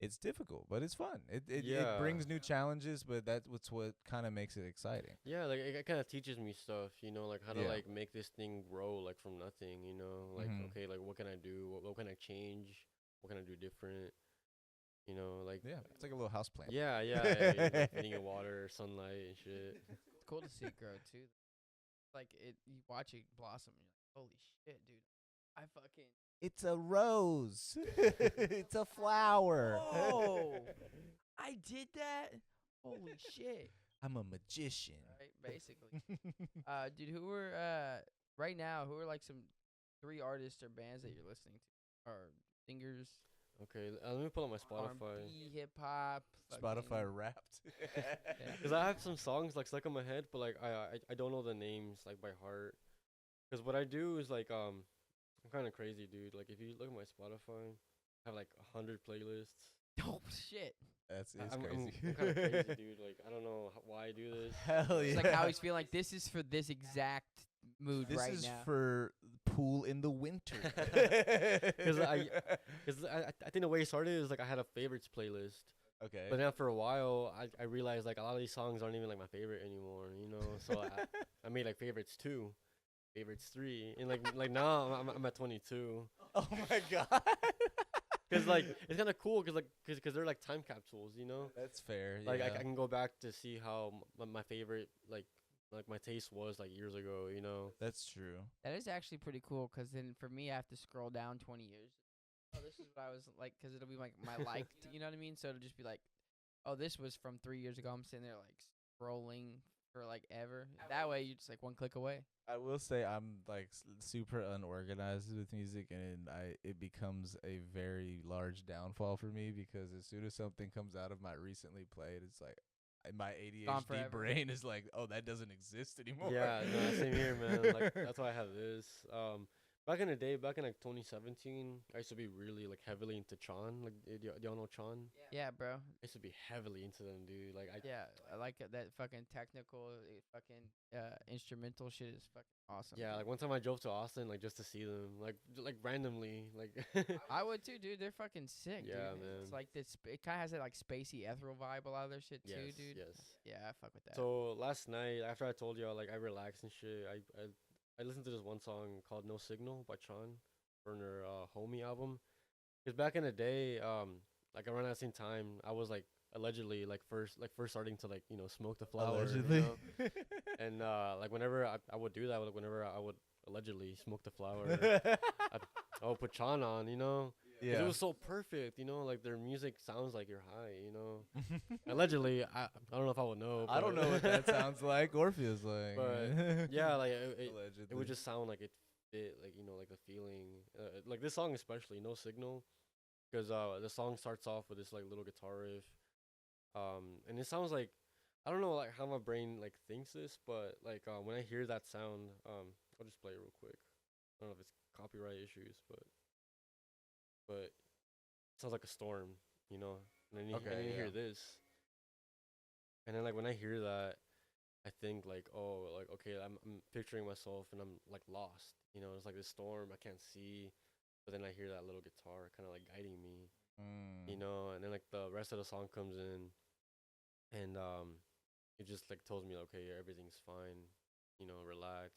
It's difficult, but it's fun. It Yeah. brings new challenges, but that's what kind of makes it exciting. Yeah, like it kind of teaches me stuff, you know, like how to Yeah. like make this thing grow like from nothing, you know, like Mhm. okay, like what can I do? What can I change? What can I do different? You know, like Yeah, it's like a little house plant. yeah, yeah, like feeding it water, sunlight, and shit. it's cool to see it grow too. Like it, you watch it blossom. You're like, holy shit, dude! I fucking It's a rose. It's a flower. oh, I did that. Holy shit! I'm a magician. Right, basically. Dude, who are right now? Who are like some 3 artists or bands that you're listening to, or singers? Okay, let me pull up my Spotify. R&B, hip hop. Spotify Wrapped. Cause I have some songs like stuck in my head, but like I don't know the names like by heart. Cause what I do is like I'm kind of crazy, dude. Like if you look at my Spotify, I have like 100 playlists. Oh shit! It's I'm crazy. kind of crazy, dude. Like I don't know why I do this. Hell yeah. It's like how he's feeling. Like this is for this exact mood This right is now. for pool in the winter. Cause I think the way it started is like I had a favorites playlist, Okay. but then after a while I realized like a lot of these songs aren't even like my favorite anymore, you know. So I made like favorites 2, favorites 3, and like now I'm at 22. Oh my god. Cause like it's kind of cool, cause they're like time capsules, you know. That's fair. Like yeah. I can go back to see how my favorite like my taste was like years ago, you know. That's true. That is actually pretty cool. Cause then for me, I have to scroll down 20 years. Oh, this is what I was like. Cause it'll be like my liked. You know what I mean? So it'll just be like, oh, this was from 3 years ago. I'm sitting there like scrolling for like ever. That way, you just like one click away. I will say I'm like super unorganized with music, and it becomes a very large downfall for me because as soon as something comes out of my recently played, it's like my Gone ADHD forever. brain is like, oh, that doesn't exist anymore. Yeah, no, same here, man. Like that's why I have this. Back in the day, back in like 2017, I used to be really like heavily into Tron. Like, do y'all know Tron? Yeah, bro. I used to be heavily into them, dude. Like, Yeah, I like that fucking technical, fucking instrumental shit is fucking awesome. yeah, dude. like one time I drove to Austin, like just to see them, like randomly, like. I would too, dude. They're fucking sick, Yeah, dude. man. It's like this. It kind of has that like spacey, ethereal vibe. A lot of their shit too, Yes, dude. yes. Yeah, I fuck with that. So last night, after I told y'all, like I relaxed and shit, I listened to this one song called "No Signal" by Tron, from their Homie album. Cause back in the day, like around that same time, I was like allegedly like first starting to like smoke the flower. Allegedly. You know? And like whenever I would do that, like whenever I would allegedly smoke the flower, I would put Tron on, you know. 'Cause Yeah. it was so perfect, you know. Like their music sounds like you're high, you know. Allegedly, I don't know if I would know. I don't but- know what that sounds like or feels like. But yeah, like it Allegedly. would just sound like it fit, like like the feeling, like this song especially, "No Signal," because the song starts off with this like little guitar riff, and it sounds like I don't know like how my brain like thinks this, but like when I hear that sound, I'll just play it real quick. I don't know if it's copyright issues, but it sounds like a storm, you know. And then Okay, and then you hear yeah. this, and then like when I hear that, I think like, oh, like okay, I'm picturing myself and I'm like lost, you know. It's like this storm I can't see, but then I hear that little guitar kind of like guiding me, you know. And then like the rest of the song comes in, and it just like tells me okay, everything's fine, you know, relax.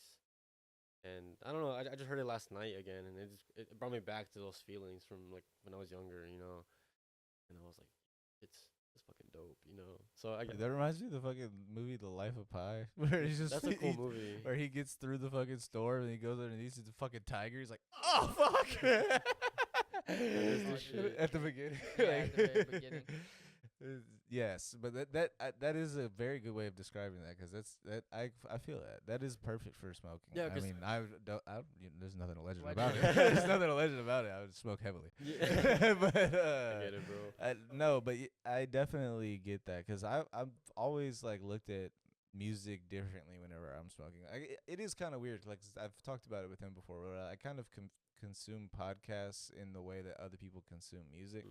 And I don't know, I just heard it last night again, and it brought me back to those feelings from like when I was younger, you know. And I was like, it's fucking dope, you know. So I That reminds me of the fucking movie The Life of Pi, where he's just that's a cool he- movie. where he gets through the fucking storm and he goes underneath the fucking tiger. He's like, oh fuck! is the shit. At the beginning. Yeah, at the very beginning. Yes, but that is a very good way of describing that because I feel that is perfect for smoking. Yeah, I 'cause- mean there's nothing alleged Alleged. about it. There's nothing alleged about it. I would smoke heavily. Yeah. But I get it, bro. no, but I definitely get that because I've always like looked at music differently whenever I'm smoking. It is kind of weird. Like I've talked about it with him before, where I kind of consume podcasts in the way that other people consume music.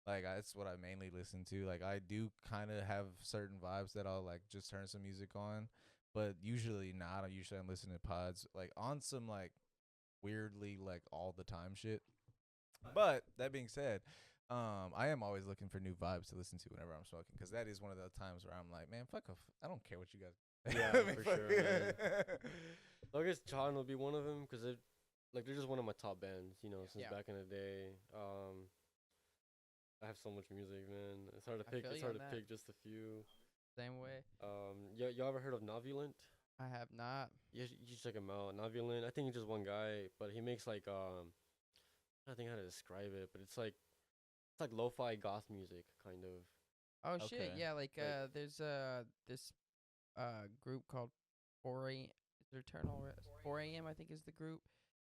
Like that's what I mainly listen to. Like I do kind of have certain vibes that I'll like just turn some music on, but usually not. Usually I'm listening to pods like on some like weirdly like all the time shit. But that being said, I am always looking for new vibes to listen to whenever I'm smoking because that is one of the times where I'm like, man, fuck off. I don't care what you guys. Yeah, I mean, for fuck- sure, man. So I guess Chan will be one of them because they're just one of my top bands, you know, since Yeah. back in the day. I have so much music, man. It's hard to I pick. feel It's you hard on to that. pick just a few. Same way. Y'all ever heard of Novulent? I have not. You should check him out. Novulent. I think he's just one guy, but he makes like I think how to describe it, but it's like lo-fi goth music, kind of. Oh shit! Okay. Yeah, like Like- there's this group called 4 a.m. Is it Eternal Rest? 4 a.m. I think is the group.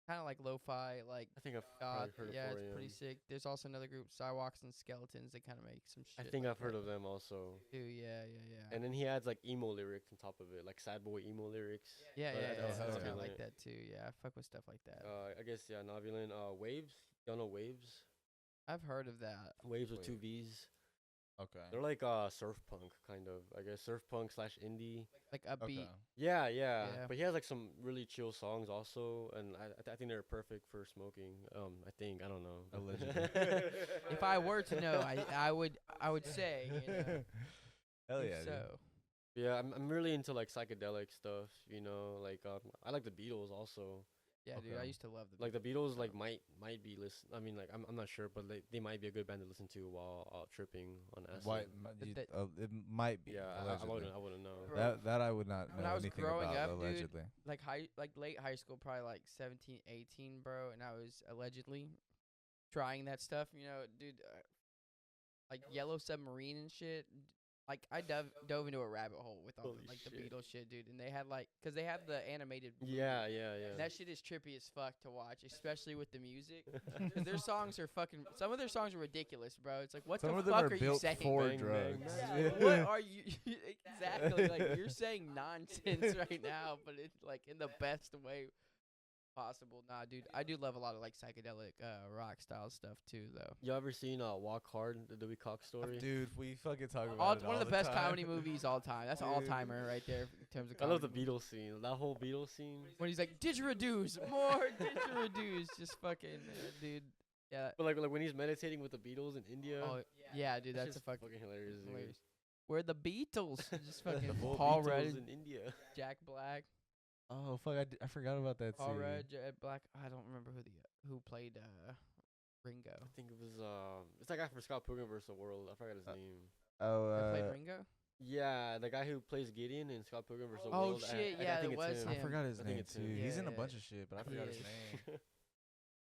Kind of like lo-fi, like I think I've goth. probably heard Yeah, of 4 it's pretty AM. sick. There's also another group, Sidewalks and Skeletons. They kind of make some I shit. think like I've heard that of them also. too. Yeah. And then he adds like emo lyrics on top of it, like sad boy emo lyrics. Yeah, but yeah, I- yeah. I hell It's yeah. kind of Novulent. like that too. Yeah, I fuck with stuff like that. I guess yeah, Novulent. Waves. Y'all know Waves? I've heard of that. Waves with Wait. two V's. Okay. They're like surf punk kind of, I guess, surf punk slash indie. Like upbeat. Okay. Yeah, Yeah. But he has like some really chill songs also, and I think they're perfect for smoking. I think, I don't know. Allegedly. If I were to know, I would say, you know, Hell if yeah. Dude. so. Yeah, I'm really into like psychedelic stuff, you know, like I like the Beatles also. Yeah, dude, I Okay. used to love the Like the Beatles, like So- might be listen. I mean, like I'm not sure, but they might be a good band to listen to while tripping on acid. Why? It might be. Yeah, I Allegedly. wouldn't know. Bro. That I would not When know I was anything growing about. up, dude, allegedly. like late high school, probably like 17, 18, bro, and I was allegedly trying that stuff, you know, dude, like Yellow Submarine and shit. Like I dove into a rabbit hole with all Holy like the shit. Beatles shit, dude, and they had like, cause they have the animated. movie. Yeah. And that shit is trippy as fuck to watch, especially with the music. 'Cause their songs are fucking. Some of their songs are ridiculous, bro. It's like, what Some the of them fuck are are you built saying? for Bang, bang, drugs. Yeah, what are you exactly? Like you're saying nonsense right now, but it's like in the best way possible. Nah, dude, I do love a lot of like psychedelic rock style stuff too, though. You ever seen Walk Hard, the Dewey Cox story? Dude, we fucking talk about All, it one of all the best time. comedy movies all time. That's an all timer right there in terms of. I love the comedy movies. Beatles scene. That whole Beatles scene. When he's like didgeridoos, more didgeridoos, just fucking dude. Yeah. But like when he's meditating with the Beatles in India. Oh yeah, dude, that that's a shit's fucking hilarious. Dude. hilarious. We're the Beatles. Just fucking The full Paul Beatles Rudd, in India. Jack Black, Oh fuck! I forgot about that Paul scene. Rudd, Jack Black. I don't remember who played Ringo. I think it was it's that guy from Scott Pilgrim vs. the World. I forgot his name. Oh, That played Ringo. Yeah, the guy who plays Gideon in Scott Pilgrim vs. the Oh, World. shit, I yeah, think it it's was him. I him. forgot his I think name it's too. him. He's in a Yeah. bunch of shit, but I forgot his He name.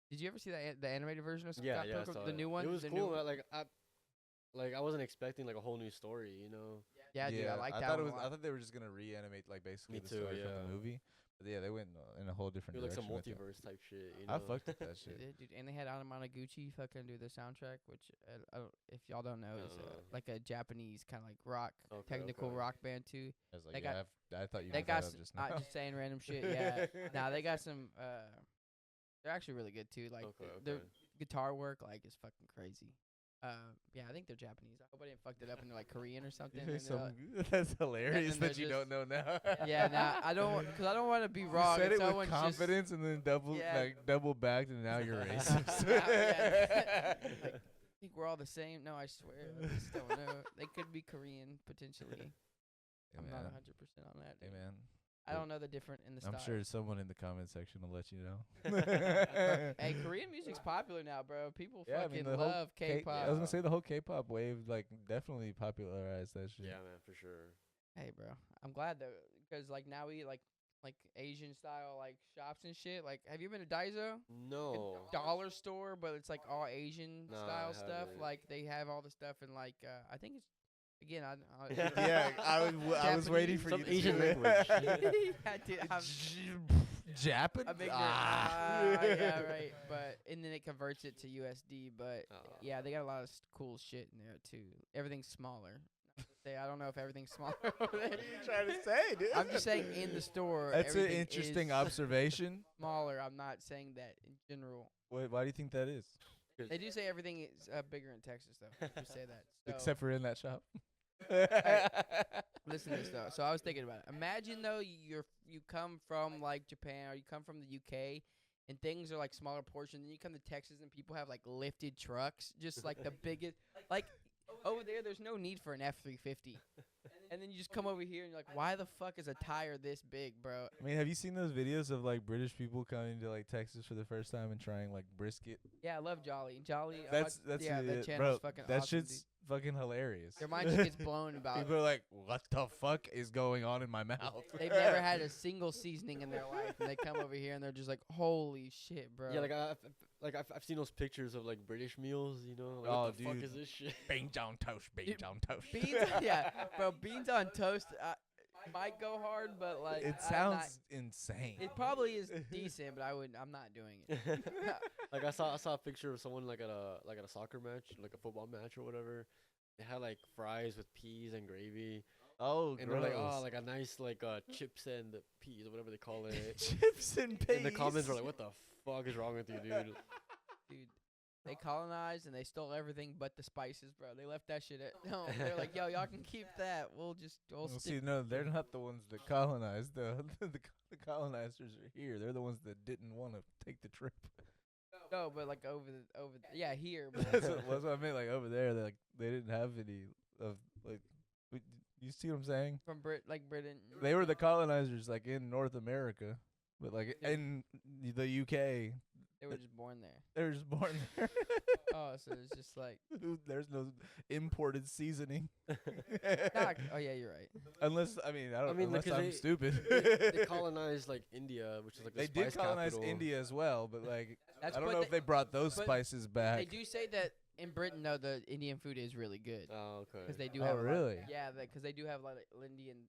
Did you ever see the animated version of Scott Yeah, I Pilgrim? saw The it. new one. It was the cool. New, Man. I wasn't expecting like a whole new story, you know. yeah, dude, I like that thought one it was. a I lot. thought they were just gonna reanimate like basically Me the too, story from yeah. the movie. But yeah, they went in a whole different Do like some direction. with it. multiverse type shit, you know. I fucked with that They shit. did, dude, and they had Anamanaguchi fucking do the soundtrack, which I don't, if y'all don't know, I is don't know. like a Japanese kind of like rock, Okay, technical okay. rock band too. I was like, They yeah, got- I thought you They made got that up s- just now. just saying random shit. Yeah, nah, they got some. They're actually really good too. Like Okay, their okay. guitar work like is fucking crazy. Yeah, I think they're Japanese. I hope I didn't fuck it up and they're like Korean or something. and they're like- That's hilarious they're that you just- don't know now. yeah, nah, I don't, cause I don't want to be wrong. You said and it with someone's just- confidence and then Yeah. double backed, and now you're racist. Yeah. Like, I think we're all the same. No, I swear. I just don't know. They could be Korean potentially. Hey, I'm man. not 100% on that. Hey dude. man, I don't know the different in the I'm style. sure someone in the comment section will let you know. Hey, Korean music's popular now, bro. People Yeah, I fucking mean, the whole love K-pop. I was gonna say the whole K-pop wave like definitely popularized that shit. Yeah, man, for sure. Hey, bro. I'm glad though, because like now we like Asian style like shops and shit. Like, have you been to Daiso? No. Dollar store, but it's like all Asian Nah, style I stuff. haven't. Like they have all the stuff in like I think it's again I Yeah, I was waiting for Some you to Asian do it. language. yeah, dude, I'm Japan. ignorant. Yeah, right. But and then it converts it to USD. But yeah, they got a lot of cool shit in there too. Everything's smaller. Not to say I don't know if everything's smaller over there. What are you trying to say, dude? I'm just saying in the store. That's an everything interesting is observation. smaller. I'm not saying that in general. Wait, why do you think that is? They do say everything is bigger in Texas though. They say that. So, Except for in that shop. listen to this though. So I was thinking about it. Imagine though you come from like Japan or you come from the UK and things are like smaller portions. Then you come to Texas and people have like lifted trucks, just like the biggest. Like over there's no need for an F-350. And then you just come over here and you're like, why the fuck is a tire this big, bro? I mean, have you seen those videos of like British people coming to like Texas for the first time and trying like brisket? Yeah, I love Jolly. Jolly. That's yeah, that it, channel's bro. fucking That awesome, shit's fucking hilarious. Their mind just gets blown about. People are like, what the fuck is going on in my mouth? They've never had a single seasoning in their life, and they come over here and they're just like, "Holy shit, bro!" Yeah, I've seen those pictures of like British meals, you know. Like, Oh, what the fuck dude. is this shit? Beans on toast, beans Dude, on toast. beans, yeah, bro. Beans on toast might go hard, but like It I'm sounds not- insane. It probably is decent, but I'm not doing it. Like I saw a picture of someone like at a soccer match, like a football match or whatever. They had like fries with peas and gravy, Oh, and they're like, oh, like a nice like chips and peas or whatever they call it. chips and peas. And the comments were like, what the fuck is wrong with you, dude? Dude, They colonized and they stole everything but the spices, bro. They left that shit at home. They're like, yo, y'all can keep that. We'll Well, stick. see, no, they're not the ones that colonized. The colonizers are here. They're the ones that didn't want to take the trip. No, but like yeah, here. But That's what I meant. Like over there, they didn't have any of like. You see what I'm saying? from Britain. They were the colonizers, like in North America, but like in the UK, They were just born there. they were just born there. Oh, so it's just like. There's no imported seasoning. Oh yeah, you're right. Unless I mean like, unless 'cause I'm stupid. they colonized like India, which is like the They did spice colonize capital. India as well, but like That's I don't but know if they brought those but spices back. They do say that in Britain, though, the Indian food is really good. Oh, okay. Because they do Oh, have. really? Yeah, because they do have like Lindians.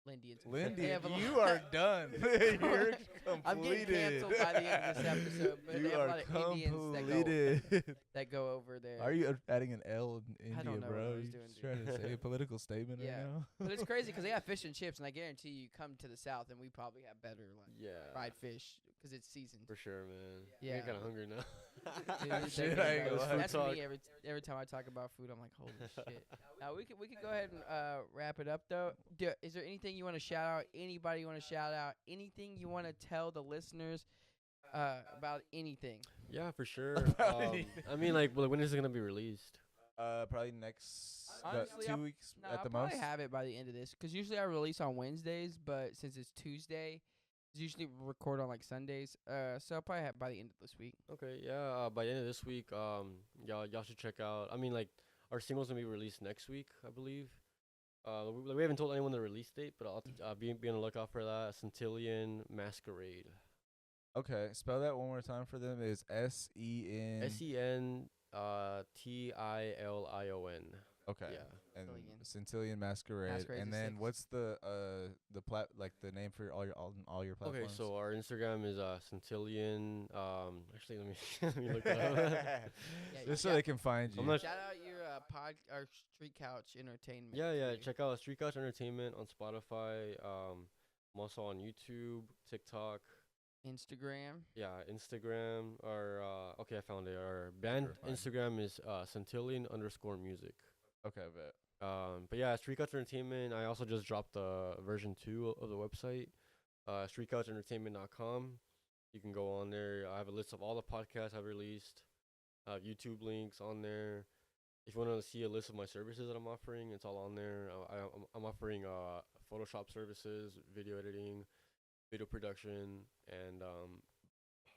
Lindy, They have a lot- you are done. You're completed. I'm getting canceled by the end of this episode, but you they have a are lot of Indians completed. that go over there. Are you adding an L in I India, don't know what I bro? was You doing, just dude. trying to say a political statement Yeah. right now? But it's crazy because they have fish and chips, and I guarantee you come to the South and we probably have better like Yeah. fried fish because it's seasoned. For sure, man. Yeah. I'm kind of hungry now. Dude, Shit, that I is, ain't bro. gonna lie. That's Food me every time I talk about food. I'm like, holy shit. Now we can go ahead and wrap it up though. Is there anything you want to shout out? Anybody you want to shout out? Anything you want to tell the listeners about anything? Yeah, for sure. About anything. I mean, like, well, when is it gonna be released? Probably next Honestly, 2 weeks No, at I'll the probably most. have it by the end of this because usually I release on Wednesdays, but since it's Tuesday, it's usually record on like Sundays. So I'll probably have it by the end of this week. Okay, yeah. By the end of this week, y'all should check out. I mean, like, our single's gonna be released next week, I believe. We haven't told anyone the release date, but I'll be on the lookout for that. Centillion Masquerade. Okay, spell that one more time for them. Is SEN. SENTILION. Okay. Yeah. And Centillion. Centillion Masquerade. Masquerade's And a then six. what's the the name for all your platforms? Okay, so our Instagram is Centillion. Actually, let me look that up. just so they can find you. I'm not Shout out your our Street Couch Entertainment. Yeah. too. Check out Street Couch Entertainment on Spotify. I'm also on YouTube, TikTok. Instagram. Yeah, Instagram. Or okay, I found it. Our band Fine. Instagram is Centillion_music. Okay, I bet. But yeah, Street Couch Entertainment. I also just dropped the version 2 of the website, streetcouchentertainment.com. You can go on there. I have a list of all the podcasts I've released. I have YouTube links on there. If you want to see a list of my services that I'm offering, it's all on there. I'm offering Photoshop services, video editing, video production, and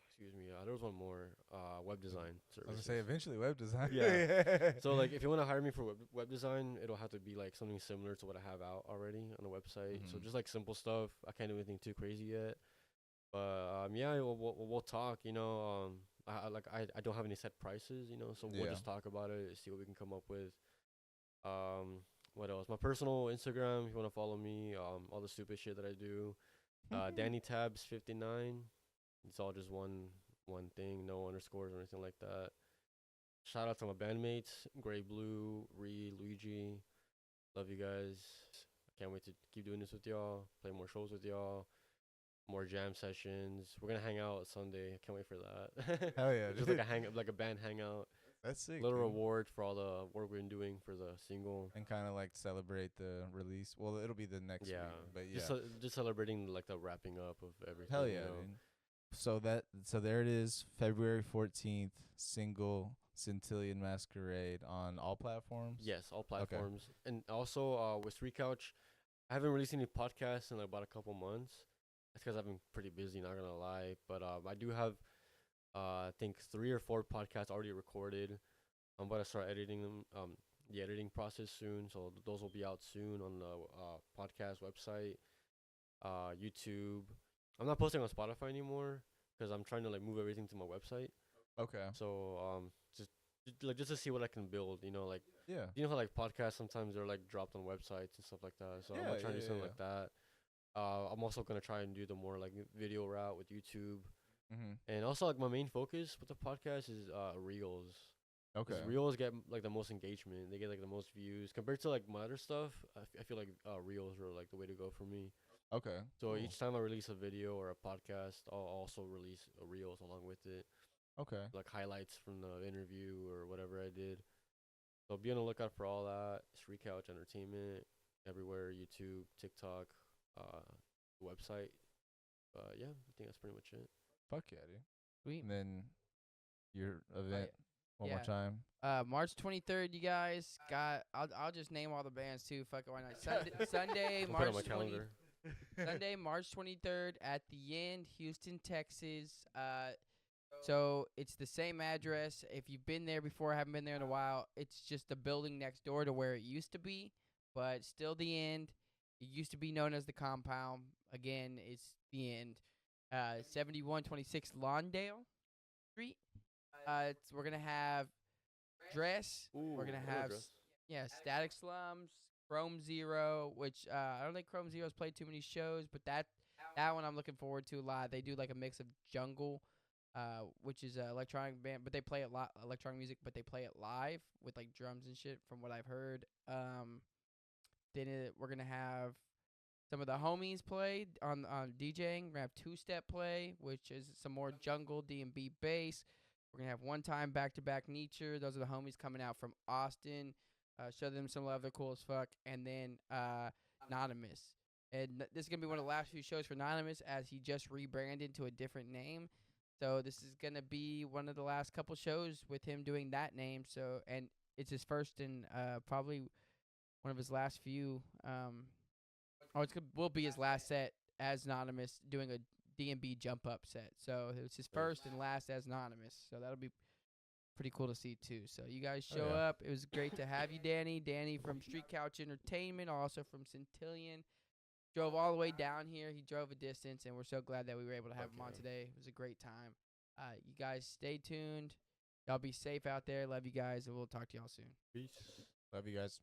excuse me, there was one more, web design I was services. gonna say eventually web design. Yeah. So like, if you want to hire me for web design, it'll have to be like something similar to what I have out already on the website. So Mhm. just like simple stuff. I can't do anything too crazy yet. But yeah, we'll talk. You know, I don't have any set prices. You know, so we'll Yeah. just talk about it, see what we can come up with. What else? My personal Instagram, if you want to follow me, all the stupid shit that I do. Danny Tabs 59. It's all just one thing, no underscores or anything like that. Shout out to my bandmates, Gray Blue, Luigi. Love you guys. I can't wait to keep doing this with y'all, play more shows with y'all, more jam sessions. We're gonna hang out Sunday. I can't wait for that. Hell yeah, Just like a band hangout. That's sick. Little dude. reward for all the work we've been doing for the single. And kind of like celebrate the release. Well, it'll be the next Yeah, week, but yeah. just celebrating like the wrapping up of everything. Hell you yeah, know? dude. So there it is, February 14th, single Centillion Masquerade on all platforms. Yes, all platforms. And also with Street Couch, I haven't released any podcasts in like about a couple months. That's because I've been pretty busy, not gonna lie. But I do have, I think 3 or 4 podcasts already recorded. I'm about to start editing them. The editing process soon, so those will be out soon on the podcast website, YouTube. I'm not posting on Spotify anymore because I'm trying to like move everything to my website. Okay. So just to see what I can build, you know, like. Yeah. You know how like podcasts sometimes they're like dropped on websites and stuff like that. So I'm Yeah, gonna try to do yeah, something yeah. like that. I'm also gonna try and do the more like video route with YouTube, Mm-hmm. and also like my main focus with the podcast is reels. Okay. 'Cause reels get like the most engagement. They get like the most views compared to like my other stuff. I feel like reels are like the way to go for me. Okay. So cool. each time I release a video or a podcast, I'll also release reels along with it. Okay. like highlights from the interview or whatever I did. So be on the lookout for all that. Street Couch Entertainment everywhere, YouTube, TikTok, website. Yeah, I think that's pretty much it. Fuck yeah, dude. Sweet. And then your event one more yeah. time. March 23rd, you guys got. I'll just name all the bands too. Fuck it, why not? Sunday, I'll put it on March my calendar. Sunday, March 23rd at the End, Houston, Texas. So it's the same address. If you've been there before, haven't been there in a while, it's just the building next door to where it used to be, but still the End. It used to be known as the Compound. Again, it's the End. 7126 Lawndale Street. We're gonna have Dress. Ooh, We're gonna I know have Dress. Static Slums, Chrome Zero, which I don't think Chrome Zero's played too many shows, but that one I'm looking forward to a lot. They do like a mix of jungle, which is a electronic band, but they play it electronic music, but they play it live with like drums and shit from what I've heard. Then we're gonna have some of the homies play on DJing. We're gonna have Two Step play, which is some more jungle D&B bass. We're gonna have One Time Back-to-Back Nature. Those are the homies coming out from Austin. Show them some love. They're cool as fuck. And then Anonymous. And this is gonna be one of the last few shows for Anonymous, as he just rebranded to a different name. So this is gonna be one of the last couple shows with him doing that name. So, and it's his first and probably one of his last few. Will be his last set as Anonymous, doing a D&B jump up set. So it's his first and last as Anonymous. So that'll be pretty cool to see too. So you guys show up. It was great to have you, Danny. Danny from Street Couch Entertainment, also from Centillion. Drove all the way down here. He drove a distance, and we're so glad that we were able to have him on today. It was a great time. You guys stay tuned. Y'all be safe out there. Love you guys, and we'll talk to y'all soon. Peace. Love you guys.